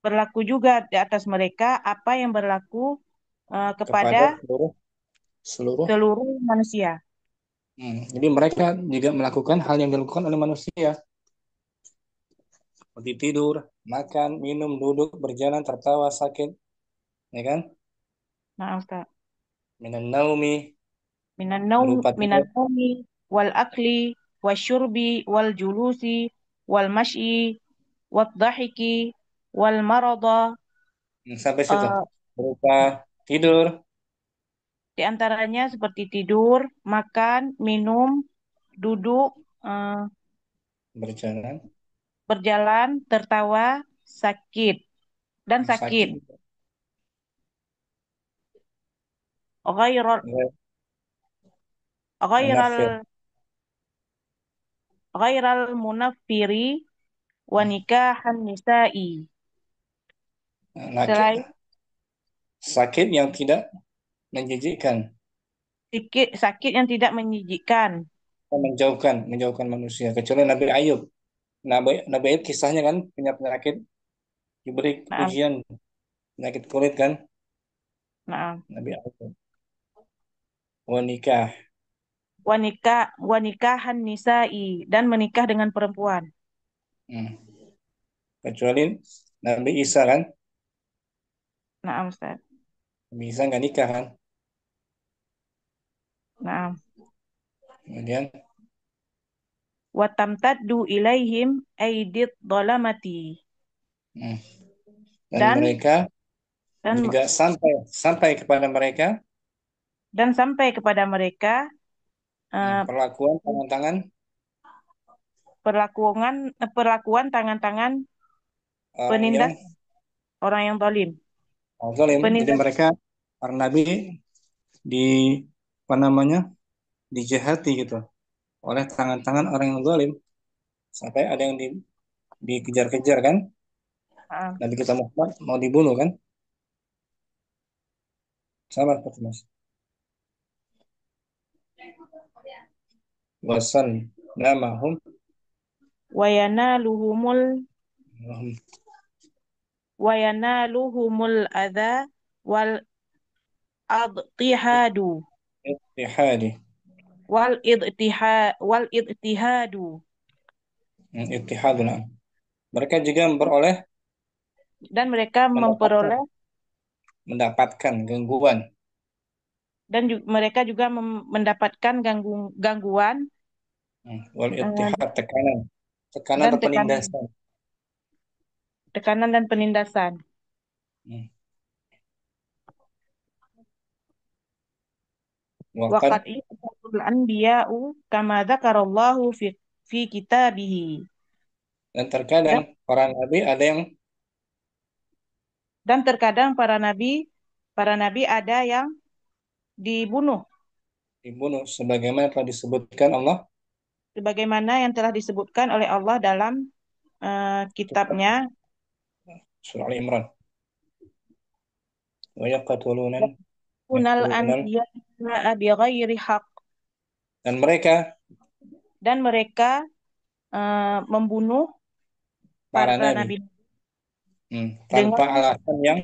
berlaku juga di atas mereka apa yang berlaku kepada kepada seluruh seluruh. seluruh manusia. Jadi mereka juga melakukan hal yang dilakukan oleh manusia, seperti tidur, makan, minum, duduk, berjalan, tertawa, sakit, ya kan? Nah, Ustaz. Minan naumi, berupa Minan tidur. naumi wal akli wasyurbi wal julusi wal masyi wad dhahiki wal marada, Sampai situ. eh, Berupa tidur, di antaranya seperti tidur, makan, minum, duduk, eh, berjalan, berjalan, tertawa, sakit dan sakit. sakit, Ghairal ghairal munafir, ghairal munaffiri wa nikahan nisa'i. Selain sakit yang tidak menjijikkan, sakit yang tidak menjijikkan. menjauhkan manusia. Kecuali Nabi Ayub. Nabi Ayub kisahnya kan punya penyakit, diberi Nah, ujian penyakit kulit kan, nah. Nabi Ayub. Wanikah, Wanikahan nisa'i dan menikah dengan perempuan. hmm. Kecuali Nabi Isa kan, Nah, Ustaz. Nabi Isa nggak nikah kan. Nah, Kemudian wa tamtaddu ilaihim aidid dhalamati. hmm. Dan dan mereka dan juga sampai kepada mereka sampai kepada mereka eh, perlakuan tangan-tangan perlakuan tangan-tangan orang yang penindas orang yang zalim. zalim. Jadi Penindas mereka para nabi di apa namanya dijahati gitu oleh tangan-tangan orang yang zalim, sampai ada yang dikejar-kejar kan. ah, Nabi kita Muhammad mau dibunuh kan, sama seperti mas wasan namahum wa yanaluhumul adza wal adtihadu ittihadi, wal idtihadu. ittihadun. Mereka juga memperoleh Dan mereka mendapatkan memperoleh mendapatkan gangguan, mereka juga mendapatkan gangguan wal eh, ittihad, tekanan, tekanan dan atau penindasan. tekanan dan penindasan. Hmm. Waqad Waqad iqtatul anbiya'u kama dzakarallahu fi fi kitabihi. Dan terkadang Dan, para nabi ada yang dan terkadang para nabi ada yang dibunuh dibunuh sebagaimana telah disebutkan Allah sebagaimana yang telah disebutkan oleh Allah dalam kitabnya, surah Al Imran. Wa yaqtuluna kunal anbiya bighairi haq, dan mereka dan mereka membunuh para para nabi nabi tanpa dengan alasan yang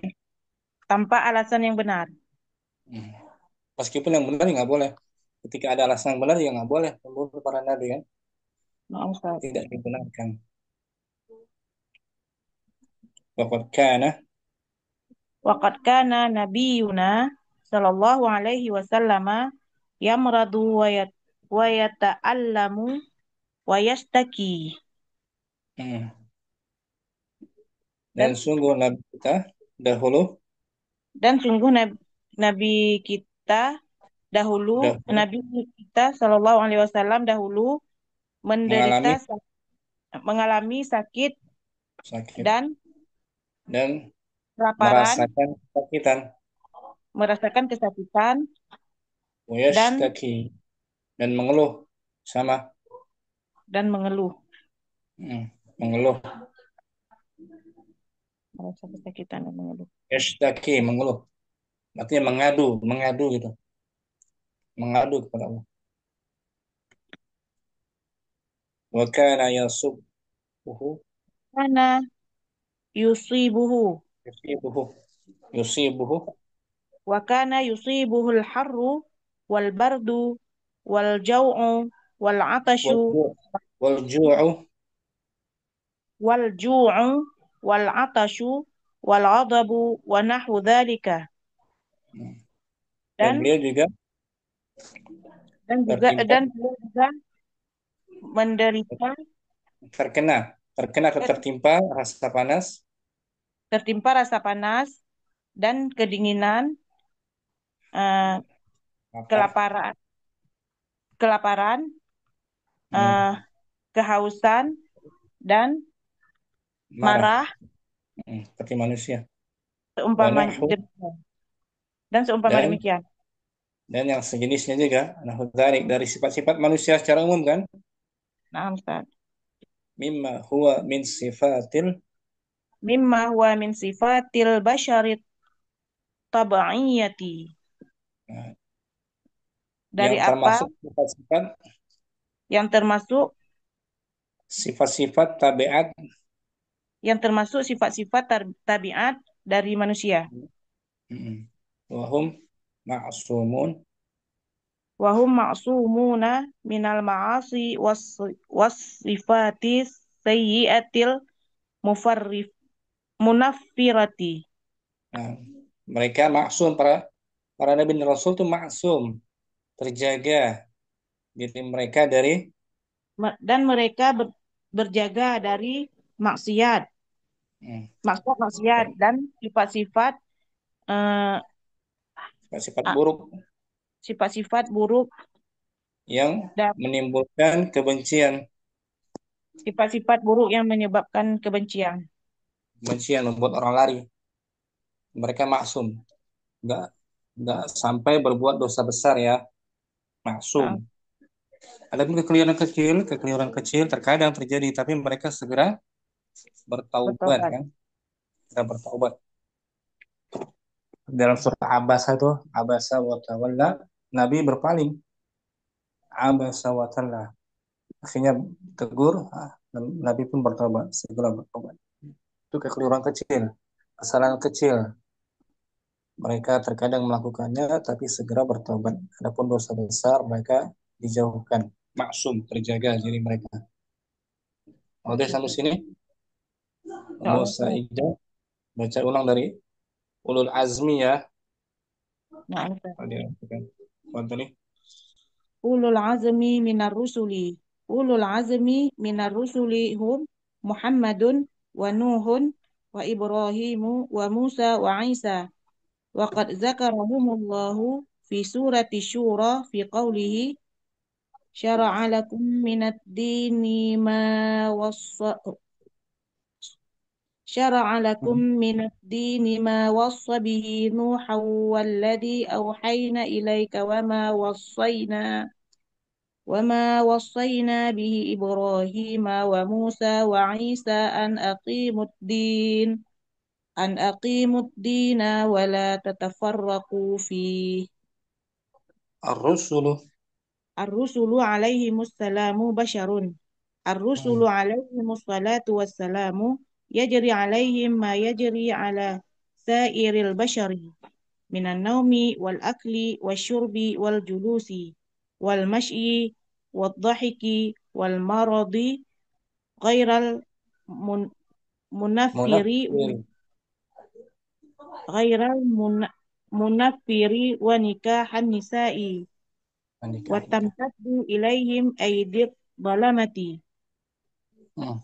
tanpa alasan yang benar. hmm, meskipun yang benar ya nggak boleh. Ketika ada alasan yang benar ya nggak boleh membunuh para nabi kan, Nah, Ustaz. tidak dibenarkan. Waqad kana Waqad kana nabiyuna sallallahu alaihi wasallam yamradu wa yata'allamu wa yastaki. hmm, dan Dan sungguh nabi kita dahulu sungguh nabi kita dahulu, dahulu nabi kita sallallahu alaihi wasallam dahulu mengalami mengalami sakit sakit dan dan kelaparan, merasakan kesakitan. merasakan kesakitan dan Wayashtaki dan mengeluh sama mengeluh, hmm, mengeluh merasa kesakitan dan mengeluh. yashtaki mengeluh artinya mengadu gitu, mengadu kepada Allah. Wa kana yasubbuhu Karena yusibuhu yusibuhu yusibuhu wa kana yusibuhul harru wal bardu wal jau'u wal wal atashu ju' wal ju'u wal ju'u wal atashu wal ghadabu wa nahwu dzalika. dan dan beliau juga tertimpa dan beliau juga menderita terkena terkena atau tertimpa rasa panas, tertimpa rasa panas dan kedinginan, eh, lapar, kelaparan kelaparan eh, hmm, kehausan dan marah, marah, seperti manusia. Wa seumpama nahwu demikian dan seumpama dan demikian. yang sejenisnya juga nahwu dzalik dari sifat-sifat manusia secara umum kan, Nah, Ustaz. mimma huwa min sifatil Mimma huwa min sifatil basyarit tab'iyati. nah, Dari yang apa termasuk sifat-sifat yang termasuk sifat-sifat tabiat sifat-sifat tabiat dari manusia. wahum ma'sumun Wahum ma'sumuna minal ma'asi was sifatis sayyiatil mufarrif munaffirati. nah, mereka maksum para para nabi dan rasul itu maksum terjaga diri mereka dari Dan mereka berjaga dari maksiat, hmm, maksiat dan sifat-sifat eh, sifat a- buruk sifat-sifat buruk yang dan menimbulkan kebencian sifat-sifat buruk yang menyebabkan kebencian. kebencian membuat orang lari. Mereka maksum nggak sampai berbuat dosa besar ya, maksum. Nah, Adapun kekeliruan kecil terkadang terjadi, tapi mereka segera bertaubat bertobat. kan, segera bertaubat. Dalam surah Abasa itu, Abasa wa tawalla, Nabi berpaling, Abasa wa tawalla. Akhirnya tegur, Nabi pun bertobat, segera bertobat. Itu kekeliruan kecil, kesalahan kecil. Mereka terkadang melakukannya, tapi segera bertobat. Adapun dosa besar, mereka dijauhkan, maksum, terjaga diri mereka. Oke, sampai sini. Ya Allah, Musa Ustaz. Ida, baca ulang dari Ulul Azmi ya. Nah, Ustaz. Tadi kan. Contoh nih. Ulul azmi minar rusuli. Ulul azmi minar rusuli hum Muhammadun wa Nuhun wa Ibrahimu wa Musa wa Isa. Wa qad zakarahumullahu fi surati Syura fi qawlihi syara'a lakum minad dini ma wassa syara'a lakum minad dini ma wassa bihi Nuhan walladzi awhayna ilaika وما وصينا به إبراهيم وموسى وعيسى أن أقيموا الدين ولا تتفرقوا فيه الرسل. الرسل عليهم السلام بشر الرسل عليهم الصلاة والسلام يجري عليهم ما يجري على سائر البشر من النوم والأكل والشرب والجلوس والمشي والضحك والمرض غير المنفر منفر. غير المنفر ونكاح النساء Menikah. وتمتد إليهم أيدي الظلمة Hmm.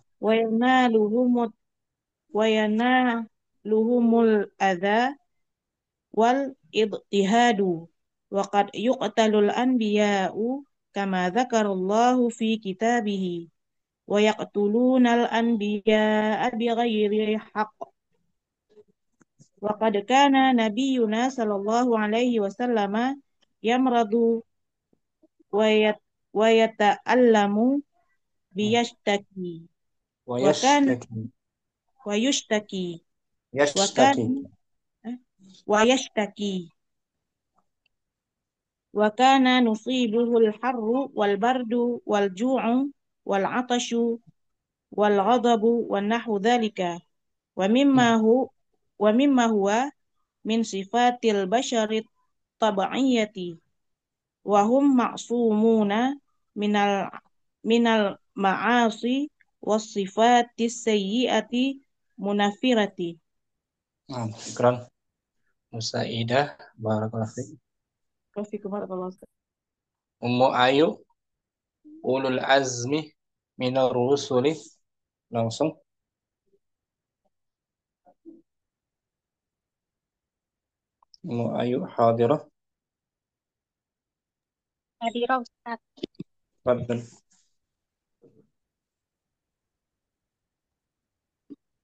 وينالهم الأذى والاضطهاد وقد يقتل الأنبياء كما ذكر الله في كتابه ويقتلون الأنبياء بغير حق وقد كان نبينا صلى الله عليه وسلم يمرض ويتألم بيشتكي وكان ويشتكي. ويشتكي وكان يشتكي. ويشتكي وكان نصيبه الحر والبرد والجوع والعطش والغضب ونحو ذلك ومما هو من صفات البشر الطبيعية وهم معصومون من المعاصي والصفات السيئة منفرة. Syukran Musaidah. Barakallahu fiik. Ummu Ayu, ulul azmi minar rusuli. Langsung. Ummu Ayu hadirah. Hadirah Ustaz. Fadhal.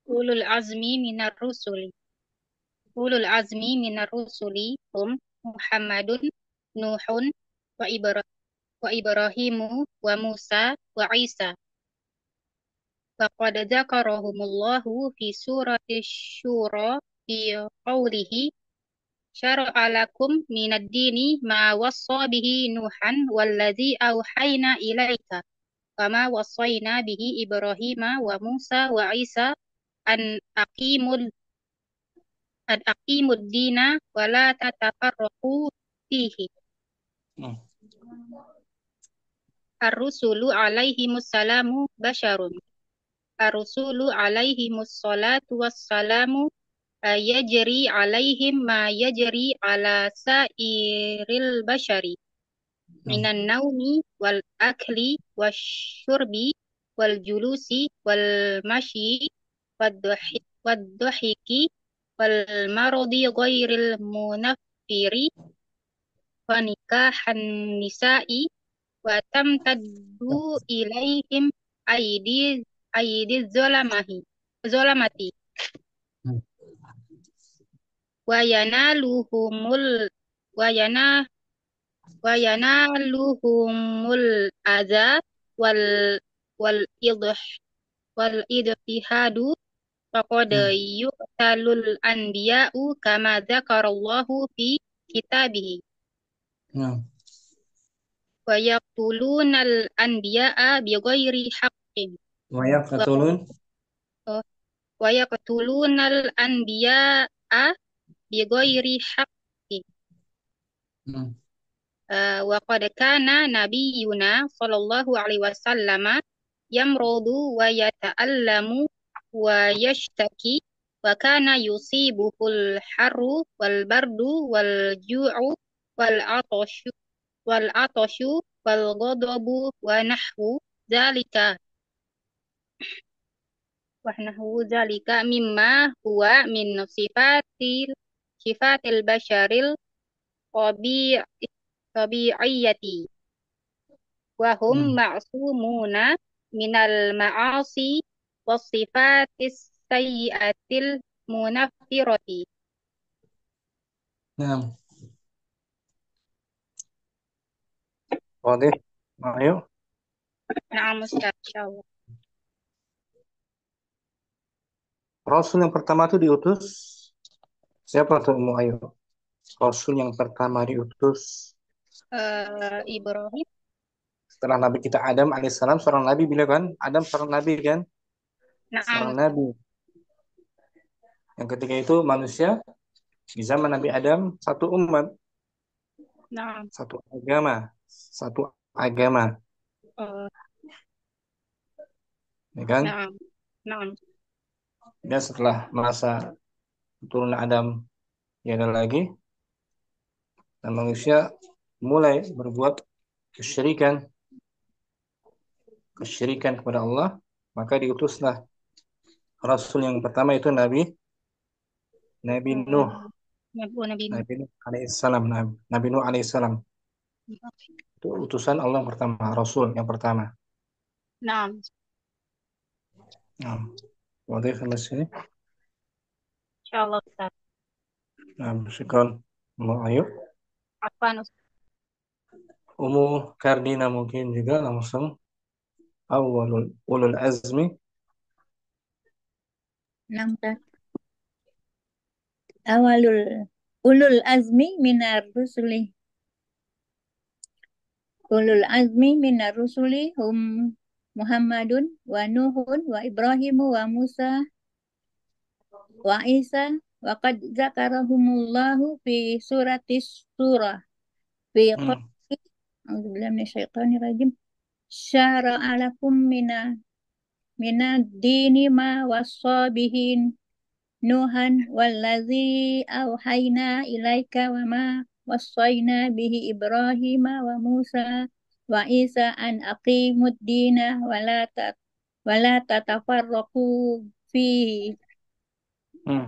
Ulul azmi minar rusuli. Ulul azmi minar rusuli hum Muhammadun, Nuhun, wa Ibrahimu, wa Musa, wa Isa. Faqad dzakarahumullahu fi surati Syura fi qawlihi syara'a lakum minad dini ma wassa bihi Nuhan walladzi auhayna ilaika wama wassayna bihi Ibrahima wa Musa wa Isa an aqimud dina wa la tatafarraqu fihi. Ar-rusulu alaihimus salamu basyarun. Ar-rusulu alaihimus salatu wassalamu yajri alaihim ma yajri ala sairil bashari minan naumi wal akli wasyurbi wal julusi wal masyi wad-dhahiki wal maradi ghairil munaffiri wa nikahan nisa'i wa tamtaddu ilaihim aidi zolamati wa yanaluhumul adza wal wal idh wal idtihadu faqad yuqtalul anbiya'u kama dzakarallahu fi kitabihi wa yaqtulunal anbiya'a bighairi haqqin wa yaqtulunal anbiya'a bighairi haqqin. Wa qad kana nabiyyuna sallallahu alaihi wasallam yamrudu wa yata'allamu wa yashtaki wa kana yusibuhul harru wal bardu wal ju'u wal atashu wal ghadabu wa nahwu zalika mimma huwa min sifatil basharil tabi'iyati. وهم Hmm. معصومون من المعاصي والصفات السيئة المنفرة. Nah, wadah. Ayo. نعم أستاذ إن شاء الله. Rasul yang pertama itu diutus siapa tuh Ummu? Ayo. Rasul yang pertama diutus إبراهيم. setelah Nabi kita Adam alaihissalam, seorang nabi, bila kan? Adam seorang nabi kan? نعم Seorang أستاذ. nabi. Yang ketika itu manusia di zaman Nabi Adam satu umat, نعم. satu agama, satu agama, آه، ya kan? نعم. نعم. Dan setelah masa turun Adam tiada lagi, dan manusia mulai berbuat kesyirikan, kesyirikan kepada Allah, maka diutuslah Rasul yang pertama itu Nabi Nuh, نبي نوح. Nabi Nuh alaihissalam, Nabi Nuh alaihissalam. Itu utusan Allah yang pertama, Rasul yang pertama. نعم Nah, wadah sampai sini. إن شاء الله أستاذ. Nah, syukran. Ayo. عفوا أستاذ. Umu Kardina mungkin juga langsung awalul ulul azmi. Enam awalul ulul azmi minar rusuli. Ulul azmi minar rusuli hum Muhammadun wa Nuhun wa Ibrahimu wa Musa wa Isa wa qad zakarahumullahu fi suratis surah fi Hmm. A'udzubillahi minasyaitonir rajim. Syara'a lakum minad dini ma wassa bihin Nuhan wallazi auhayna ilaika wa ma wassayna bihi Ibrahim wa Musa wa Isa an aqimud dina wa la tatafarraqu fihi. Hmm.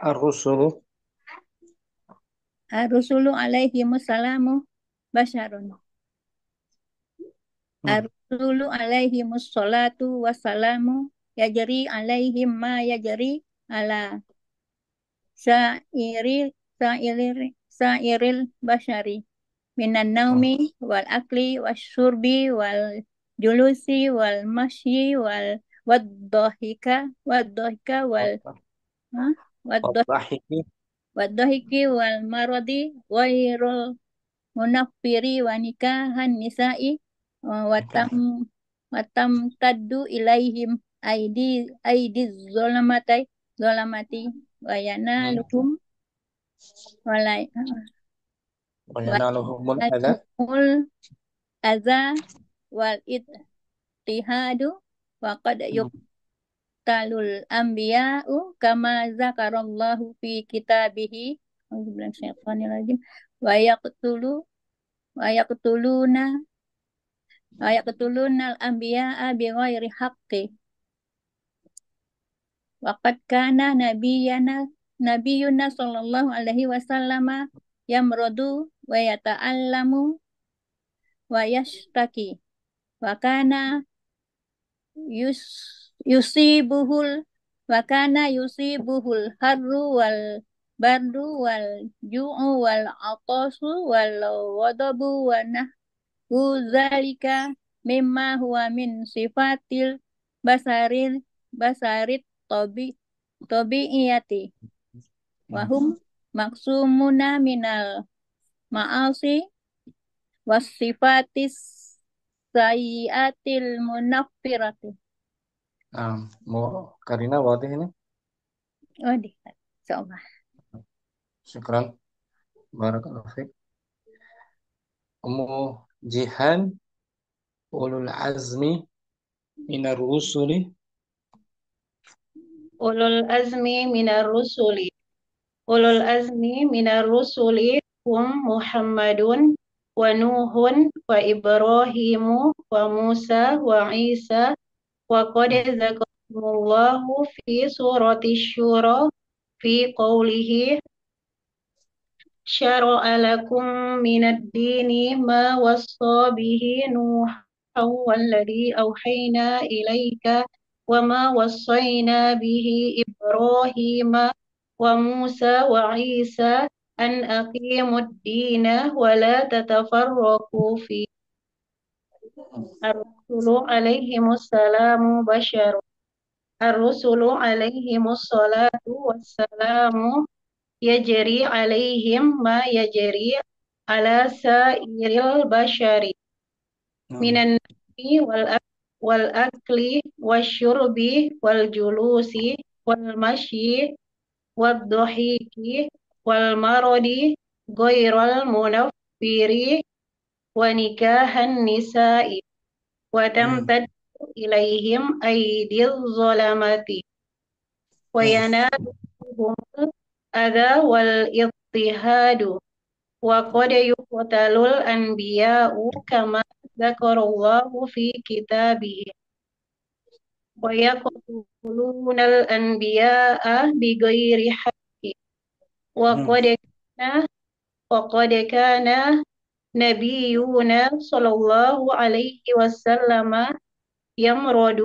Ar-rusulu. Ar-rusulu alaihimussalamu basyarun. Hmm. Ar-rusulu alaihimussalatu wassalamu yajri alaihim ma yajri ala sairil basyari minan naumi wal akli wasyurbi wal julusi wal masyi waddohika wal ha? Wadhahiki. waddohiki wal maradi ghairul munaffiri wa nikahan nisa'i watam watam taddu ilaihim aidi zolamati wa yanaluhum walai Wa yanaluhumul adha. walakumul adza wal ittihadu wa qad Hmm. yuqtalul anbiya'u kama zakarallahu fi kitabihi Auzubillahi minasyaitonir rajim wa yaqtulu wa yaqtuluna wa yaqtulunal anbiya'a bighairi haqqi wa qad kana nabiyuna sallallahu alaihi wasallama yamradu wa yata'allamu wa yashtaki wa kana yusibuhul harru wal bardu wal ju'u wal atasu wal ghadabu wa nahwu zalika mimma huwa min sifatil basarit tabi'iyati wa hum maksumuna minal ma'asi wasifatis sayyiatil munaffirati. Mau Karina wadah ini. Waduh, insyaallah. Syukran. Barakallahu fiik. Ummu Jihan ulul azmi minar rusuli. Ulul azmi minar rusuli. Ulul azmi minar rusuli hum Muhammadun wa Nuhun wa Ibrahimu wa Musa wa Isa wa qad zakarahumullahu fi surati syura fi qawlihi شرع لكم من الدين ما وصى به نوحا والذي أوحينا إليك وما وصينا به إبراهيم وموسى وعيسى أن أقيموا الدين ولا تتفرقوا فيه. الرسل عليهم السلام بشر. الرسل عليهم الصلاة والسلام يجري عليهم ما يجري على سائر البشر من النوم والأكل والشرب والجلوس والمشي والضحك والمرض غير المنفر ونكاح النساء وتمتد إليهم أيدي الظلمة وينالهم الأذى والاضطهاد وقد يقتل الأنبياء كما ذكر الله في كتابه ويقتلون الأنبياء بغير حق وقد كان نبينا صلى الله عليه وسلم يمرض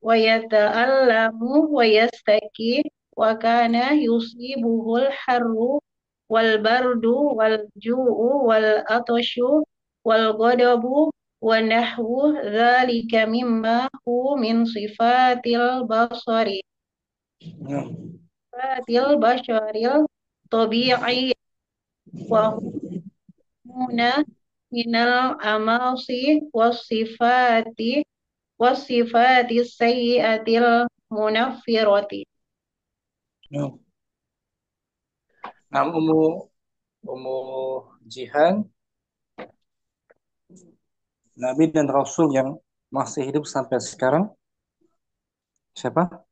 ويتألم ويستكي وكان يصيبه الحر والبرد والجوع والعطش والغضب ونحو ذلك مما هو من صفات البشر الطبيعي وهم من الأماصي والصفات السيئة المنفرة. Nah, Ummu Jihan, Nabi dan Rasul yang masih hidup sampai sekarang, siapa?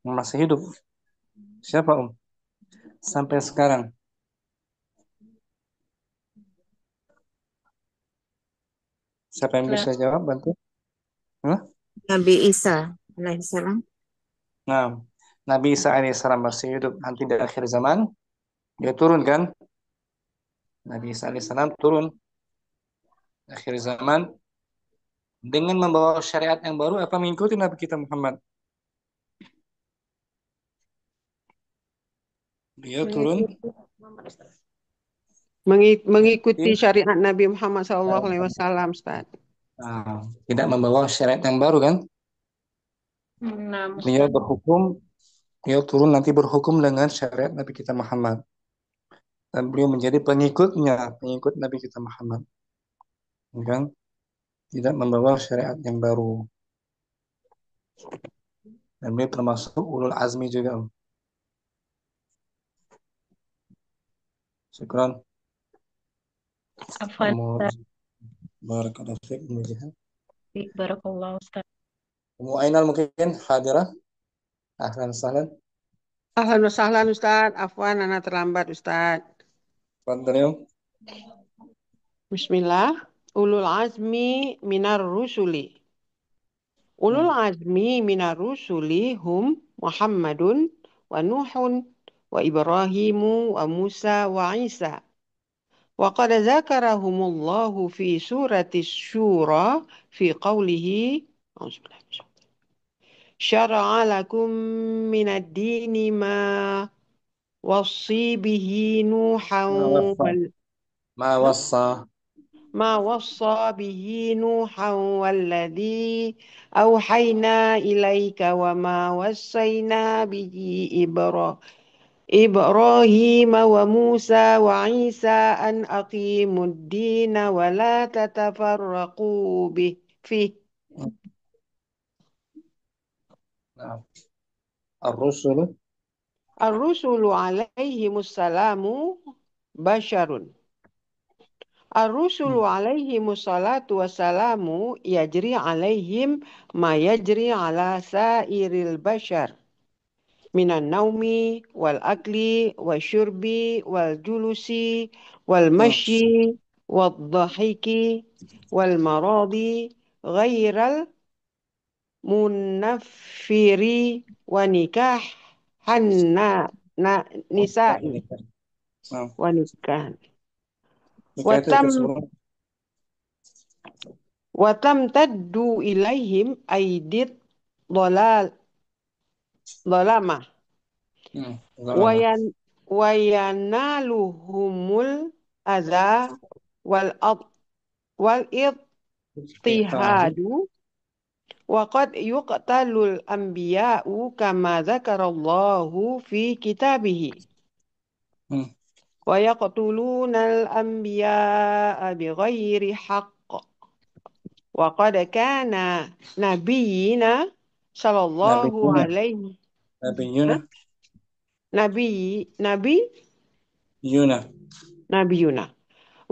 Yang masih hidup. Siapa, sampai sekarang? Siapa yang bisa jawab? Bantu. Nabi Isa alaihissalam. Nah, Nabi Isa alaihissalam masih hidup. Nanti di akhir zaman dia turun kan? Nabi Isa alaihissalam turun di akhir zaman dengan membawa syariat yang baru apa mengikuti Nabi kita Muhammad? Dia turun mengikuti syariat Nabi Muhammad SAW, Ustaz. Nah, tidak membawa syariat yang baru kan? Beliau berhukum, beliau turun nanti berhukum dengan syariat Nabi kita Muhammad. Dan beliau menjadi pengikut Nabi kita Muhammad. Kan? Tidak membawa syariat yang baru. Dan beliau termasuk ulul azmi juga. Syukran. Barakallahu fiik. Barakallahu Ustaz. Ummu Ainal mungkin hadirah. Ahlan sahlan. Ahlan wa sahlan Ustaz. Afwan ana terlambat Ustaz. Fadhil. Bismillah. Ulul azmi minar rusuli. Ulul azmi minar rusuli hum Muhammadun wa Nuhun wa Ibrahimu wa Musa wa Isa. Wa qad zakarahumullahu fi surati Syura fi qawlihi syara'a lakum minad dini ma wassi bihi Nuhan ما وصى به نوحا والذي أوحينا إليك وما وصينا به إبراهيم وموسى وعيسى أن أقيموا الدين ولا تتفرقوا فيه. الرسل عليهم السلام بشر. الرسل عليهم الصلاة والسلام يجري عليهم ما يجري على سائر البشر من النوم والأكل والشرب والجلوس والمشي والضحك والمراض غير munafiri wa nikah nisa'i Nah, wa nikah. nikah itu Watam sebelum. watam taddu ilaihim aidit dolal dolamah Lama. wayanaluhumul adza wal wal Iqtihadu. ittihadu wa qad yuqtalul anbiya'u kama dzakarallahu fi kitabihi Hmm. wa yaqtulunal anbiya'a bighairi haqq wa qad kana nabiyyina sallallahu Nabiyuna. alaihi Nabiyuna. nabi Yuna. nabiyuna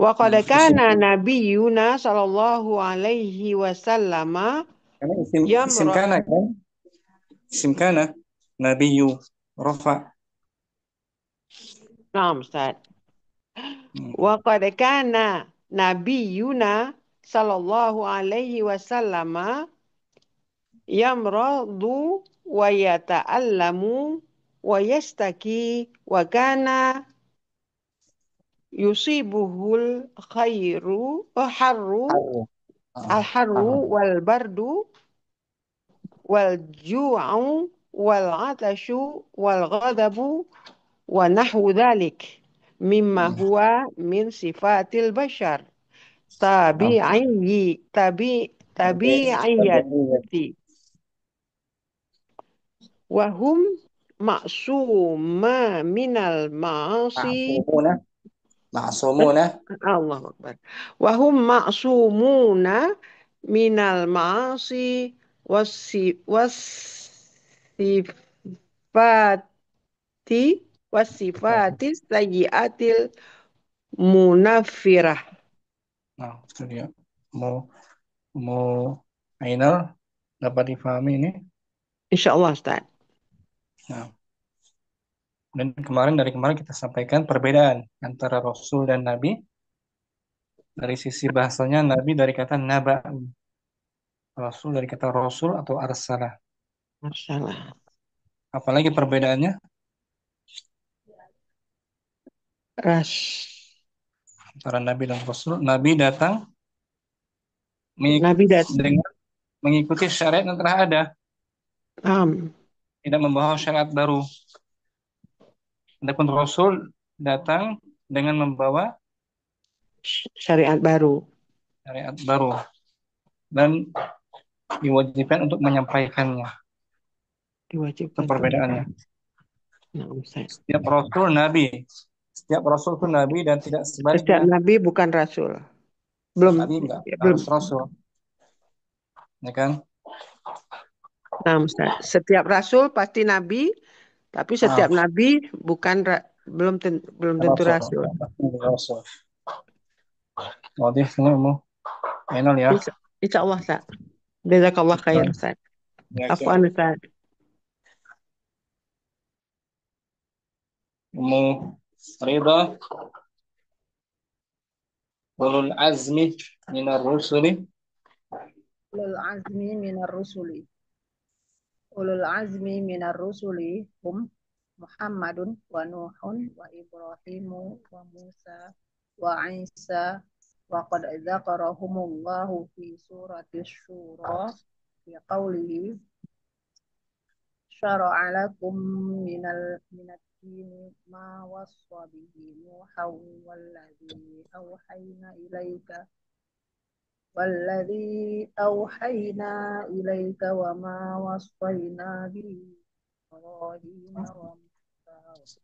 wa qad kana nabiyuna sallallahu alaihi wasallama Karena isim kana kan? Isim kana. Nabiyu. Rafa. Naam Ustaz. Wa qad kana nabiyuna sallallahu alaihi wasallama yamradu wa yata'allamu wa yastaki wa kana yusibuhul khairu harru al-harru wal bardu wal ju'u wal atashu wal ghadabu wa nahwu dhalik mimma huwa min sifatil bashar tabi'iyyati wa hum ma'suma minal ma'asi Ma'sumuna. Allahu Akbar wa hum ma'sumuna minal ma'asi wasifati sayyiatil munaffirah. Nah, itu dia. Mau Ainal dapat difahami ini. Insyaallah Ustaz. Nah, dan dari kemarin kita sampaikan perbedaan antara Rasul dan Nabi. Dari sisi bahasanya Nabi dari kata naba, Rasul dari kata Rasul atau arsalah. Masalah. Apalagi perbedaannya? Antara Nabi dan Rasul. Nabi datang dengan mengikuti syariat yang telah ada. Tidak membawa syariat baru. Adapun Rasul datang dengan membawa syariat baru. Dan diwajibkan untuk menyampaikannya. Diwajibkan. Itu perbedaannya. Setiap Rasul Nabi. Setiap Rasul itu Nabi dan tidak sebaliknya. Setiap Nabi bukan Rasul. Belum. Nabi enggak harus Rasul. Ya kan? Nah, Ustaz. Setiap Rasul pasti Nabi, tapi setiap Nabi bukan belum tentu Rasul. Rasul. Wadih ini mau Ainul ya. Insyaallah Ustaz. Jazakallah khair Ustaz. Afwan Ustaz. Mu Ridha ulul azmi minar rusuli. Ulul azmi minar rusuli. Ulul azmi minar rusuli hum Muhammadun wa Nuhun wa Ibrahimu wa Musa wa Isa wa qad dzakarahumullahu fi surati Syura fi qawlihi syara'a lakum minad dini ma wassa bihi Nuhan walladzi أوحينا إليك وما وصينا به إبراهيم وموسى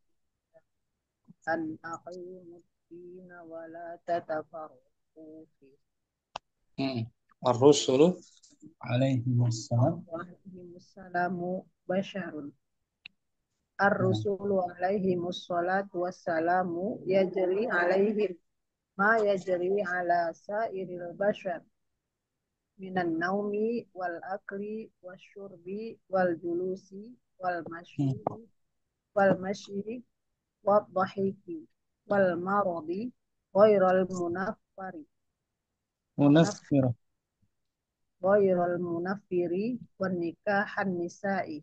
أن أقيموا الدين ولا تتفرقوا فيه. الرسل عليهم السلام بشر. الرسول عليهم الصلاة والسلام يجري عليهم ما يجري على سائر البشر من النوم والأكل والشرب والجلوس والمشي والضحك والمرض غير المنفر ghairul munaffiri wan nikahan nisa'i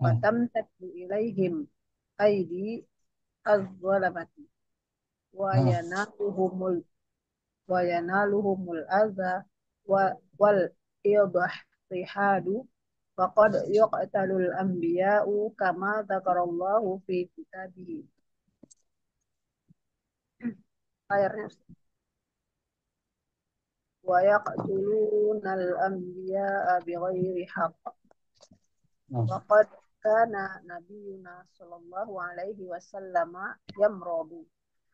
wa tamtaddu ilaihim aidi az-zalamati wa yanaluhumul adza wal idhihadu faqad yuqtalul anbiya'u kama dzakarallahu fi kitabihi. Ayatnya wa yaqtulunal anbiya'a bighairi haqq wa qad kana nabiyuna sallallahu alaihi wasallam yamradu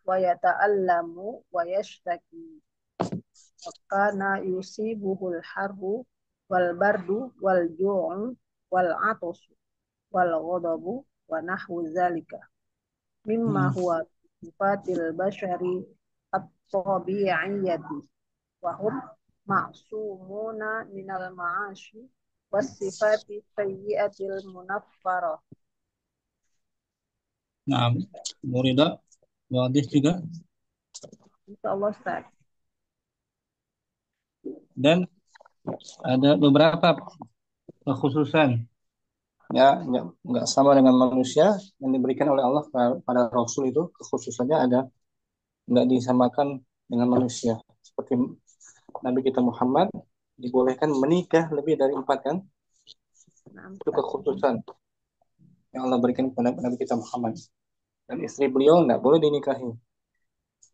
wa yata'allamu wa yashtaki wa kana yusibuhul harru wal bardu wal ju'u wal atasu wal ghadabu wa nahwu zalika mimma huwa sifatil bashari at-tabi'iyyati wa hum ma'sumuna minal ma'ashi was sifati sayyi'atil munaffara. Nah, Murida, wadih juga. Insyaallah Ustaz. Dan ada beberapa kekhususan ya nggak sama dengan manusia yang diberikan oleh Allah pada Rasul itu kekhususannya ada nggak disamakan dengan manusia seperti Nabi kita Muhammad dibolehkan menikah lebih dari 4 kan itu kekhususan yang Allah berikan kepada Nabi kita Muhammad dan istri beliau nggak boleh dinikahi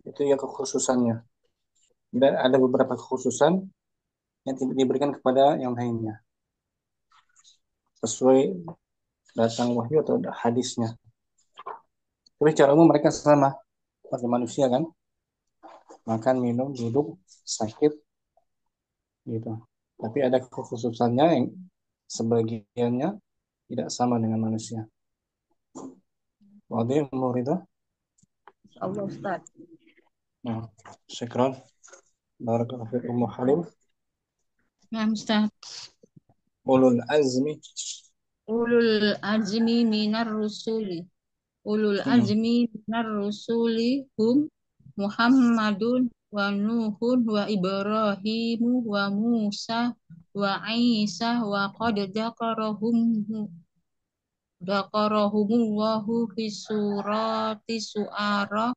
itu ya kekhususannya dan ada beberapa kekhususan yang diberikan kepada yang lainnya sesuai datang wahyu atau hadisnya. Tapi secara umum mereka sama seperti manusia kan, makan, minum, duduk, sakit, gitu. Tapi ada kekhususannya yang sebagiannya tidak sama dengan manusia. Wadih umur itu. Allah Ustaz. Nah, syukran. Barakallahu fiik Ummu Halim. Nah, Ustaz. Ulul azmi minar rusuli. Ulul azmi minar rusuli hum Muhammadun wa Nuhun wa Ibrahimu wa Musa wa Isa wa qad dzakarahumullahu fi surati Su'ara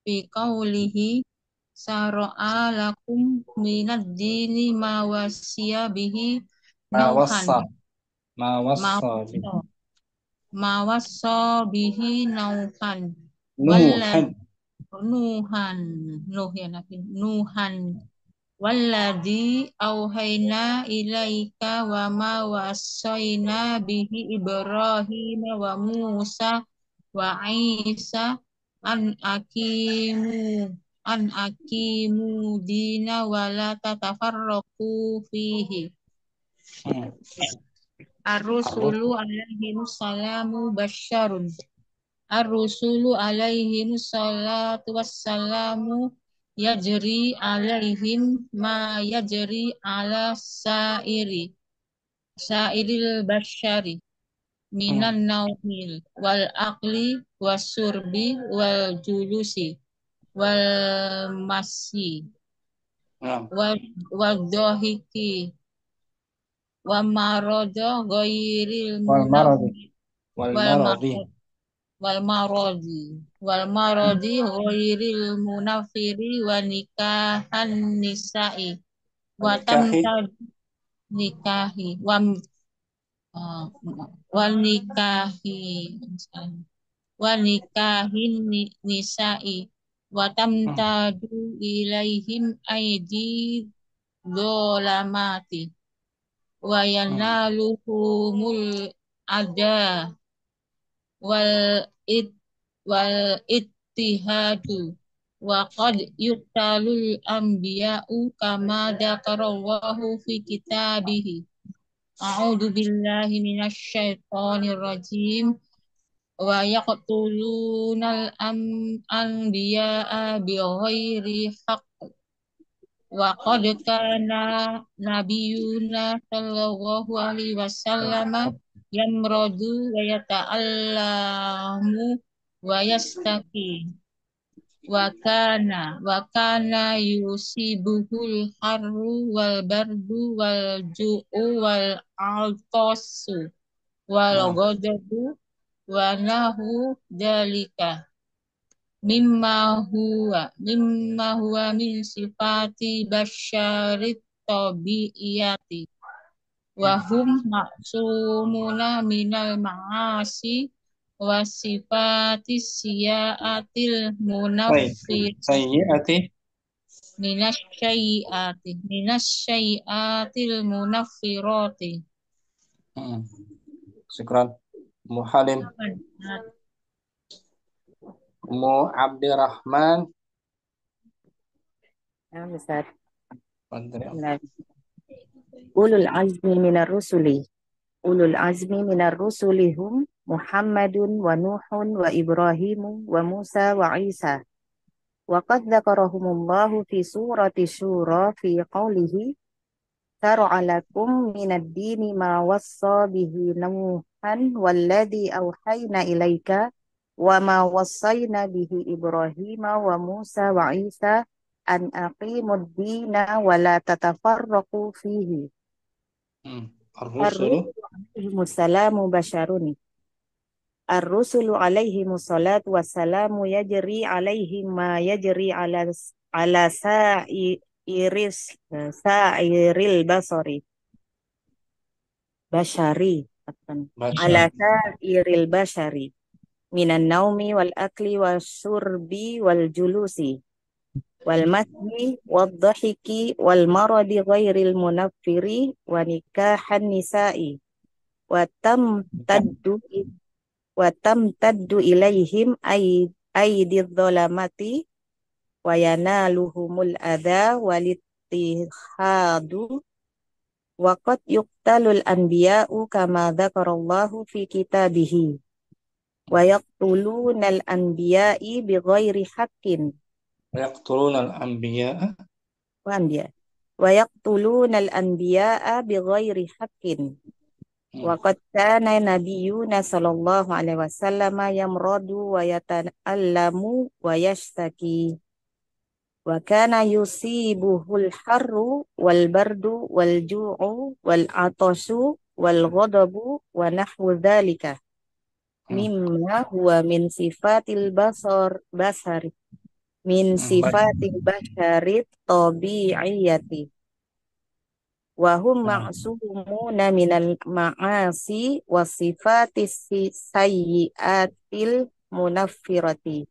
fi qaulihi sara'a lakum minad dini ma wasiya bihi nauhan ma wassa bihi nauhan Nuhan walladzi auhayna ilaika wa ma wassayna bihi Ibrahim wa Musa wa Isa an akimu dina wa la tatafarraqu fihi. Ar-rusulu alaihimussalamu basyarun. Ar-rusulu alaihimussalatu wassalamu yajri alaihim ma yajri ala sairil basyari minan naumil wal aqli wasurbi wal julusi wal masi wal dohiki wa marodo ghairil munawwir wal marodi ghairil munafiri wa nikahan nisa'i wa tamtad nikahi wa nikahin nisa'i wa tamtadu ilaihim aidi dolamati wa yanaluhumul ada wal ittihadu wa qad yuqtalul anbiya'u kama dzakarallahu fi kitabihi. A'udzu billahi minasy syaithanir rajim wa yaqtulunal anbiya'a bighairi haqq wa qad kana nabiyuna sallallahu alaihi wasallam yamradu wa yata'allamu wa yastaqi wakana yusibuhul harru wal bardu wal ju'u wal altosu wal Nah, ghadabu wa nahu dalika mimma huwa min sifati basyarit tabiiyati wa hum maksumuna minal ma'asi wa sifati siyaatil munaffir sayyiati. minasyaiatil munaffirati. Syukran. Ummu Halim, Ummu Abdirrahman. Nah, Ustaz. Fadhil. Nah, ulul azmi minar rusuli. Ulul azmi minar rusuli hum Muhammadun wa Nuhun wa Ibrahimu wa Musa wa Isa. Wa qad dzakarahumullahu fi surati Syura fi qawlihi syara'a lakum minad dini ma wassa bihi Nuhan walladzi auhayna ilaika wa ma wassayna bihi Ibrahima wa Musa wa Isa an aqimud dina wa la tatafarraqu fihi. Ar-rusulu. Ar-rusulu basyarun. Ar-rusulu alaihimus salatu wassalamu yajri alaihim ma yajri ala sa'iril basari. Basyari. Ala sa'iril basyari. Minan naumi wal akli wal syurbi wal julusi. Wal masyi wal dhahiki wal maradi ghairil munaffiri wa nikahan nisa'i. Wa tamtaddu ilaihim aididh dhalamati wa yanaluhumul adha walittihadu wa qad yuqtalul anbiya'u kama dzakarallahu fi kitabihi wa yaqtulunal anbiya'i bighairi haqqin Yaqtulunal anbiya'a. wa yaqtulunal anbiya'a bighairi haqqin. Wa qad kana nabiyyuna sallallahu alaihi wasallam yamradu wa yata'allamu wa yashtaki. Wa kana yusibuhul harru wal bardu wal ju'u wal atashu wal ghadabu wa nahwu dzalika mimma huwa min sifatil basari min sifatil basharit tabi'iyati. Wa hum ma'sumuna minal ma'asi wa sifatis sayyiatil munaffirati.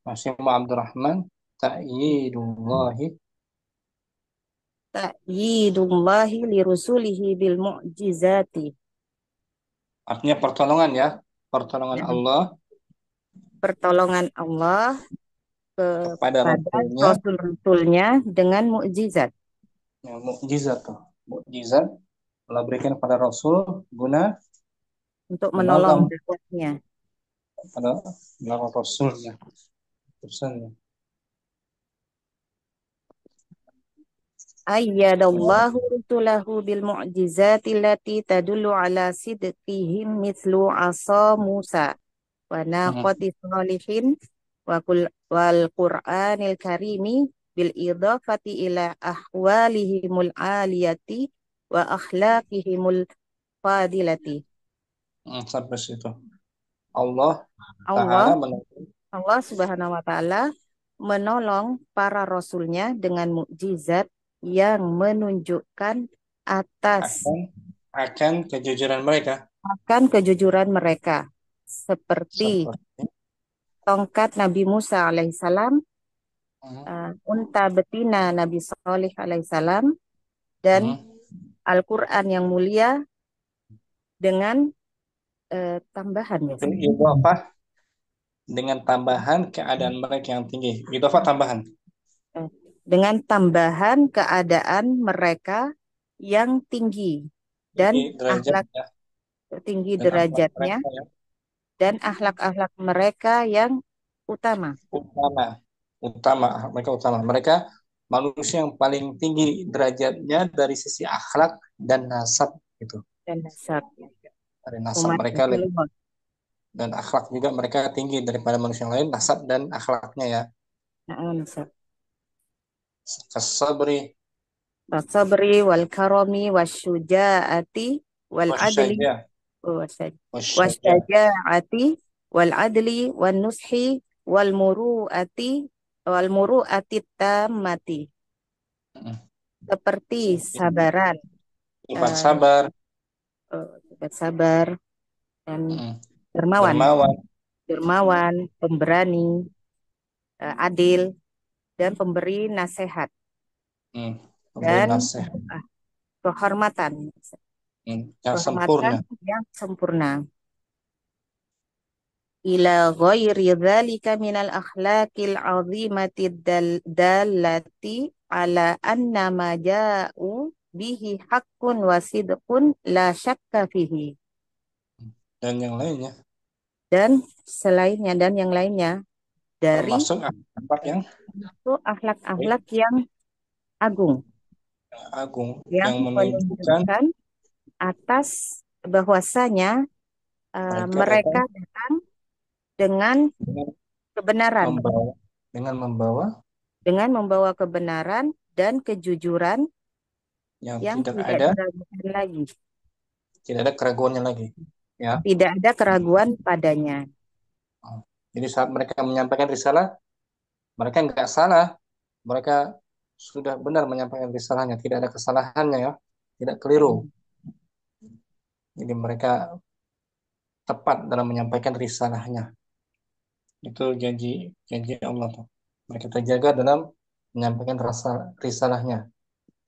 Masih Ummu Abdurrahman. Ta'yidullahi li rusulihi bil mu'jizati. artinya pertolongan ya, pertolongan Allah Pertolongan Allah kepada rasul-rasulnya dengan mukjizat. Ya, mukjizat tuh. Mukjizat Allah berikan kepada Rasul guna untuk menolong dakwahnya. Pada Rasulnya. Ayyadallahu rusulahu bil mu'jizati allati tadullu ala sidqihim mithlu asa Musa wa naqati salihin wal Qur'anil karimi bil idafati ila ahwalihimul aliyati wa akhlaqihimul fadilati. Sampai situ. Allah Subhanahu wa ta'ala menolong para rasulnya dengan mukjizat yang menunjukkan akan kejujuran mereka seperti tongkat Nabi Musa alaihissalam, unta betina Nabi Salih alaihissalam, dan Al-Quran yang mulia dengan tambahan dengan tambahan keadaan mereka yang tinggi. Idhofah tambahan. Dengan tambahan keadaan mereka yang tinggi dan tinggi derajatnya dan akhlak-akhlak mereka yang utama. Mereka manusia yang paling tinggi derajatnya dari sisi akhlak dan nasab gitu. Dan nasab. Dari nasab mereka Dan akhlak juga mereka tinggi daripada manusia yang lain, nasab dan akhlaknya ya. Ustaz. Kasabri Wasabri wal karami wasyuja'ati wal adli wasyaja wasyaja. wasyaja'ati wal adli wan nushi wal muru'ati tammati. Mm. Seperti Seperti sabaran, sifat eh, sabar, sifat sabar dan mm, dermawan, dermawan, pemberani, adil, dan pemberi nasihat memberi dan nasihat, kehormatan, yang sempurna. yang sempurna. Ila ghairi dzalika minal akhlaqil azimati dallati ala anna ma ja'u bihi haqqun wa sidqun la syakka fihi. Dan yang lainnya, Dan selainnya dan yang lainnya dari termasuk akhlak yang akhlak-akhlak yang agung agung, yang yang menunjukkan menunjukkan atas bahwasanya mereka mereka datang dengan kebenaran, dengan membawa kebenaran dan kejujuran yang yang tidak tidak ada diragukan lagi, keraguannya lagi, ya. tidak ada keraguan padanya. Jadi saat mereka menyampaikan risalah, mereka nggak salah, mereka sudah benar menyampaikan risalahnya, tidak ada kesalahannya ya, tidak keliru. Jadi mereka tepat dalam menyampaikan risalahnya. Itu janji Allah tuh. Mereka terjaga dalam menyampaikan risalahnya.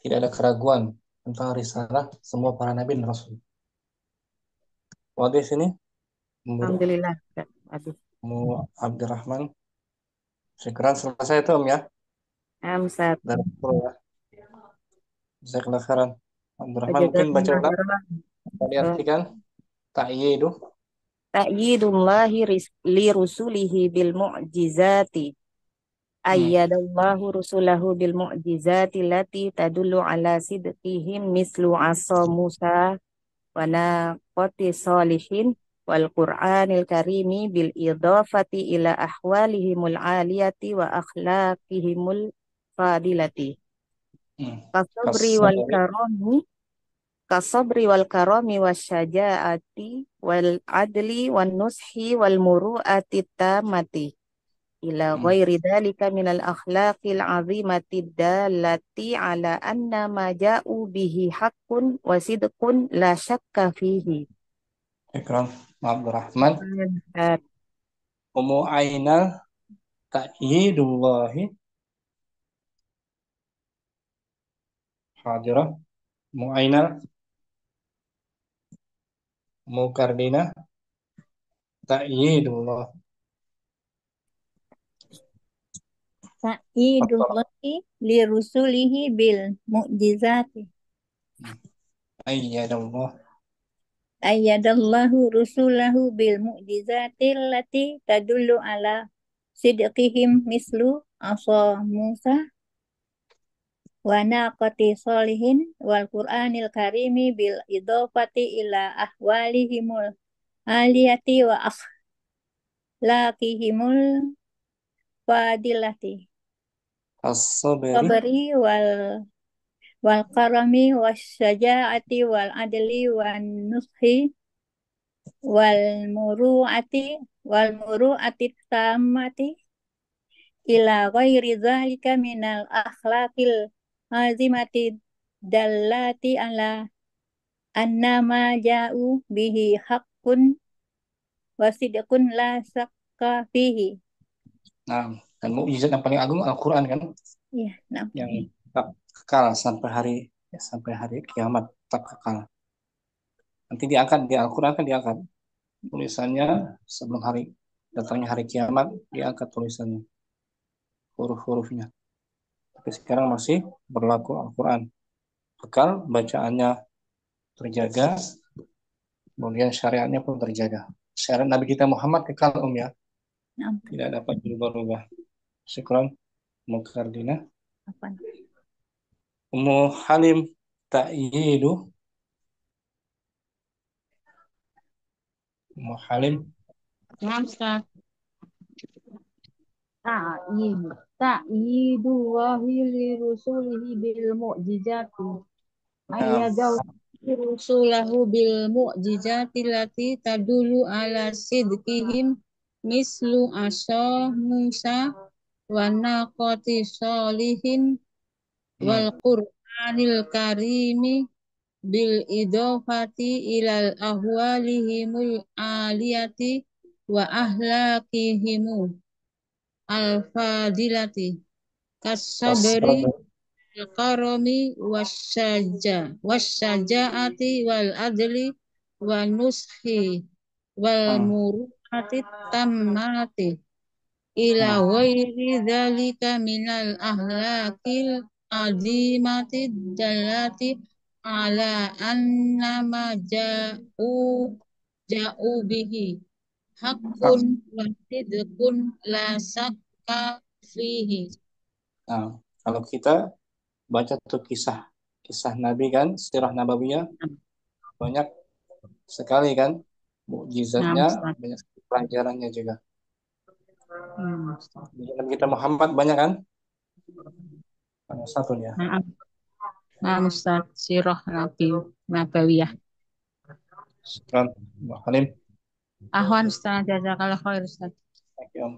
Tidak ada keraguan tentang risalah semua para nabi dan rasul. Wadah sini, Alhamdulillah. Aduh. Abdurrahman. Sekarang selesai itu Om ya. Amsat. Dan ya. Jazakallah khairan. Abdurrahman mungkin baca ulang. Diartikan ta'yidu. Ta'yidullahi li rusulihi bil mu'jizati. Ayyadallahu rusulahu bil mu'jizati lati tadullu ala sidqihim mislu asa Musa wa naqati salihin wal Qur'anil karimi bil idafati ila ahwalihimul aliyati wa akhlaqihimul fadilati. Kasabri wal karami wasyaja'ati wal adli wan nushi wal muru'ati tamati. Ila ghairi dzalika minal akhlaqil azimati dallati ala anna ma ja'u bihi haqqun wa sidqun la syakka fihi. Ikram Abdurrahman. Umu ainal ta'yidullahi hadirah. Umu ainal Mukardina ta'yidullah. Ta'idullahi li rusulihi bil mu'jizati. Ayyadallahu rusulahu bil mu'jizati allati tadullu ala sidqihim mislu asa Musa wa naqati salihin wal Qur'anil karimi bil idofati ila ahwalihimul aliyati wa akhlaqihimul fadilati. As-sabri wal karami wasyaja'ati wal adli wan nushi wal muru'ati tammati ila ghairi dzalika minal akhlaqil azimati dallati ala annama ja'u bihi haqqun wa sidqun la syakka fihi. Nah, dan mukjizat yang paling agung Al-Quran kan? Iya, nah. Yang tetap kekal sampai hari kiamat, tetap kekal. Nanti diangkat di Al-Quran kan diangkat tulisannya sebelum datangnya hari kiamat, diangkat tulisannya, huruf-hurufnya. Tapi sekarang masih berlaku Al-Quran, kekal, bacaannya terjaga, kemudian syariatnya pun terjaga. Syariat Nabi kita Muhammad kekal ya, tidak dapat berubah-ubah. Syukran Mukardina. Ummu Halim ta'yidu. Ummu Halim Nah, Ustaz. Ta'idullahi li rusulihi bil mu'jizati. Nah, Ayyadahu rusulahu bil mu'jizati lati tadulu ala sidqihim mislu asa Musa wa naqati solihin wal Qur'anil karimi bil idofati ilal ahwalihimul aliyati wa ahlakihimu al-fadilati kasabri Kasabri. al-karami wasyaja'ati wal adli wa nushi wal muru'ati tammati ila ghairi dzalika minal ahlakil azimati dallati ala anna ma ja'u bihi hakun wa sidqun la sakka fihi. Nah, kalau kita baca tuh kisah Nabi kan, sirah nabawiyah, banyak sekali kan mukjizatnya, banyak sekali pelajarannya juga. Nabi kita Muhammad banyak kan? Hanya satu ya. Nah, Ustaz, sirah nabawiyah. Syukran, Mbak Halim. Ahwan Ustaz, jazakallah khair Ustaz. Oke, Om.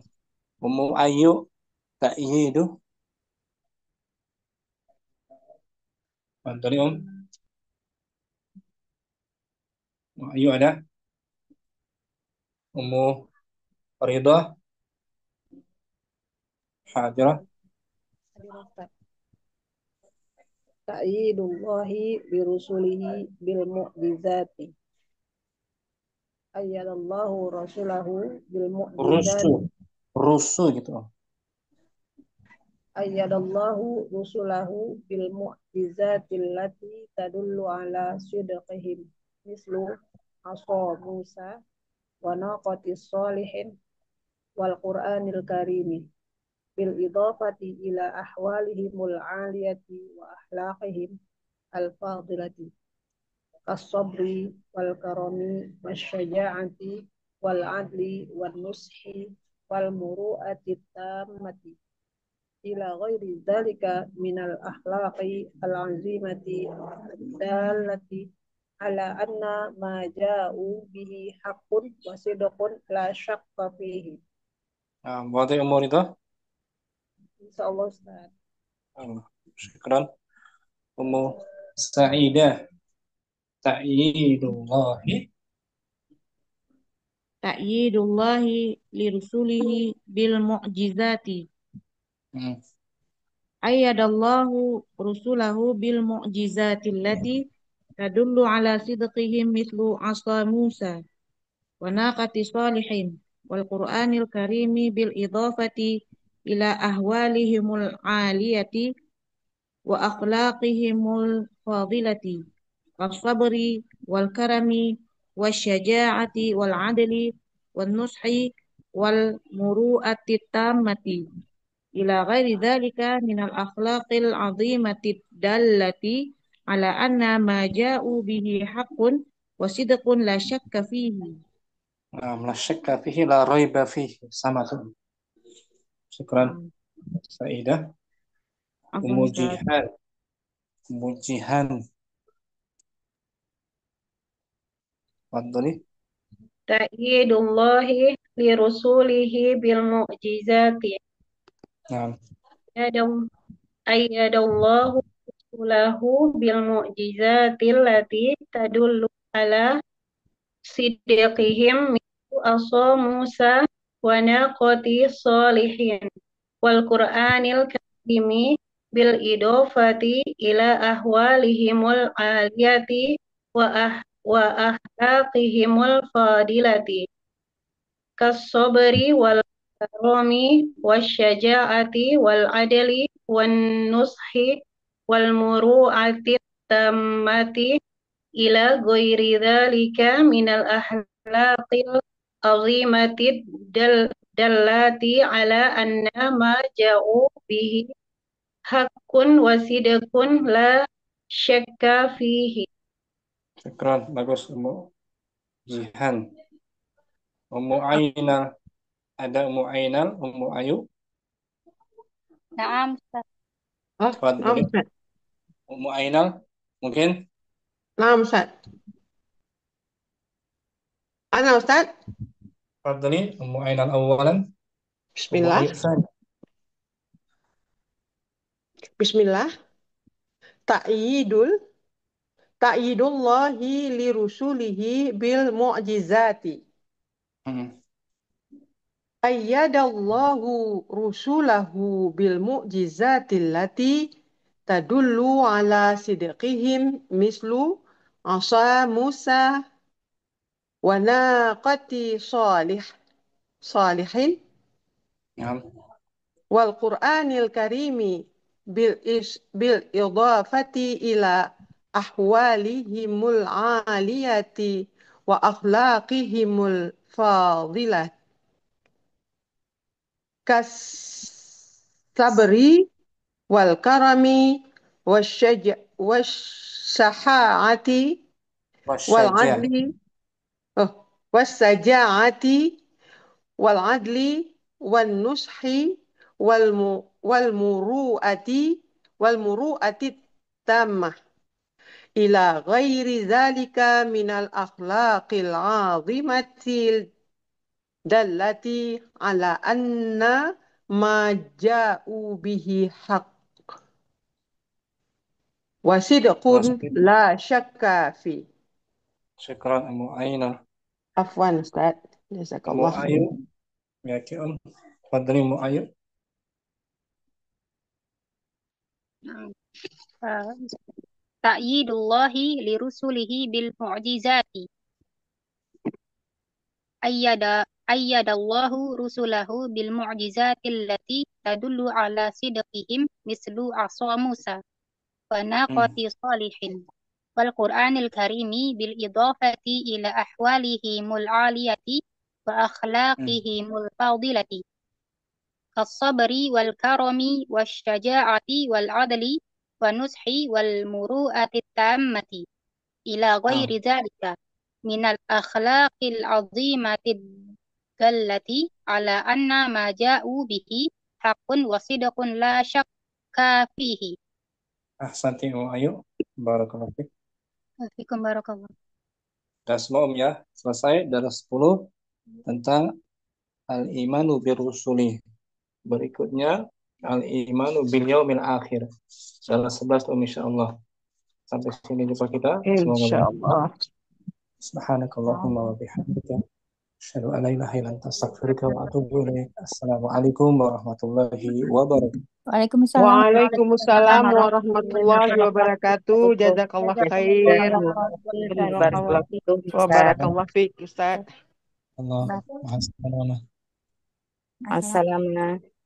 Ummu Ayu Ta'idu. Tadi Om. Ummu Ayu ada? Ummu Ridha. Hadirah. Ta'idullahi birusulihi bil mu'jizati. Ayyadallahu rasulahu bil mu'jizati. Rusu gitu. Ayyadallahu rusulahu bil mu'jizati allati tadullu ala sidqihim mislu asa Musa wa naqatis solihin wal Qur'anil karimi bil idafati ila ahwalihimul aliyati wa akhlaqihim al fadilati kas-sabri wal karami wasyaja'ati wal adli wan nushi wal muru'ati tammati ila ghairi dzalika minal akhlaqi al azimati dallati ala anna ma ja'u bihi haqqun wa sidqun la syakka fihi. Nah, buat umur itu? Insyaallah Ustaz. Syukran. Ummu Sa'idah. Ta'idullahi. Ta'yidullahi lirusulihi bil mu'jizati. Ayyadallahu rusulahu bil mu'jizati allati tadullu ala sidqihim mislu asa Musa wa naqati salihin wal Qur'anil karimi bil idafati ila ahwalihimul aliyati wa akhlaqihimul fadilati was-sabri wal karami wasyaja'ati wal adli wan nushi wal muru'ati tammati ila ghairi dzalika minal akhlaqil azimati dallati ala anna ma ja'u bihi haqqun wa sidqun la syakka fihi. La syakka fihi la raiba fihi. Sama tuh. Syukran. Sa'idah. Ummu Jihan. Ummu Jihan. Fadhali. Ta'yidullahi li rusulihi bil mu'jizati. Ayyadallahu rasulahu bil mu'jizati allati tadullu ala sidqihim mislu asa Musa wa naqati salihin wal Qur'anil karimi bil idofati ila ahwalihimul aliyati wa ahlaqihimul fadilati kas-sabri wal karami wasyaja'ati wal adli wan nushi wal muru'ati tammati ila ghairi dzalika minal akhlaqil azimatid dallati ala anna ma ja'u bihi haqqun wa sidqun la syakka fihi. Syukran, bagus Ummu Jihan. Ummu Ainal. Ada Ummu Ainal, Ummu Ayu. Naam, Ustaz. Naam, Tafadhali. Ustaz. Ummu Ainal. Mungkin. Naam, Ustaz. Ana, Ustaz. Tafadhali. Ummu Ainal awalan. Ummu Bismillah. Ayu tsani. Bismillah. Ta'yidullahi li rusulihi bil mu'jizati. Ayyadallahu rusulahu bil mu'jizati allati tadullu ala sidqihim mislu asa Musa wa naqati salihin Naam. wal Qur'anil karimi bil idafati ila ahwalihimul aliyati wa akhlaqihimul fadilah kas sabri wal karami wasyaha'ati wal Wasyajah. adli wasyaja'ati wal adli wan nushi wal muru'ati tammah ila ghairi zalika minal akhlaqil azimatil dallati ala anna ma ja'u bihi haqq wa sidqun la syakka fi. Syukran Ummu Ainal. Afwan Ustaz. Ummu Jazakallah. Ayu. Ya, Tafadhali Ummu Ayu. Ta'yidullahi li rusulihi bil mu'jizati. Ayyadallahu rusulahu bil mu'jizati allati tadullu ala sidqihim mislu asa Musa wa naqati salihin wal Qur'anil karimi bil idafati ila ahwalihimul aliyati wa akhlaqihimul fadilati kas-sabri wal karami wasyaja'ati wal adli wa nushi wal muru'ati tammati ila ghairi dzalika minal akhlaqil azimatid dallati ala anna ma ja'u bihi haqqun wa sidqun la syakka fihi. Ahsanti Ummu Ayu. Barakallahu fiik. Fikum barakallah. Sudah semua ya. Selesai dari 10 tentang al-imanu birrusuli. Berikutnya al-imanu bil yaumil akhir. Salah 11 insyaallah. Sampai sini jumpa kita. Semoga Insyaallah. Subhanakallahumma wa bihamdika asyhadu an la ilaha illa anta astaghfiruka wa atubu ilaik. Assalamualaikum warahmatullahi wabarakatuh. Waalaikumsalam. Waalaikumsalam warahmatullahi wabarakatuh. Jazakallah khair. Barakallahu fikum, Wa Ustaz. barakallahu fiik Ustaz. Allah. Maha Assalamualaikum.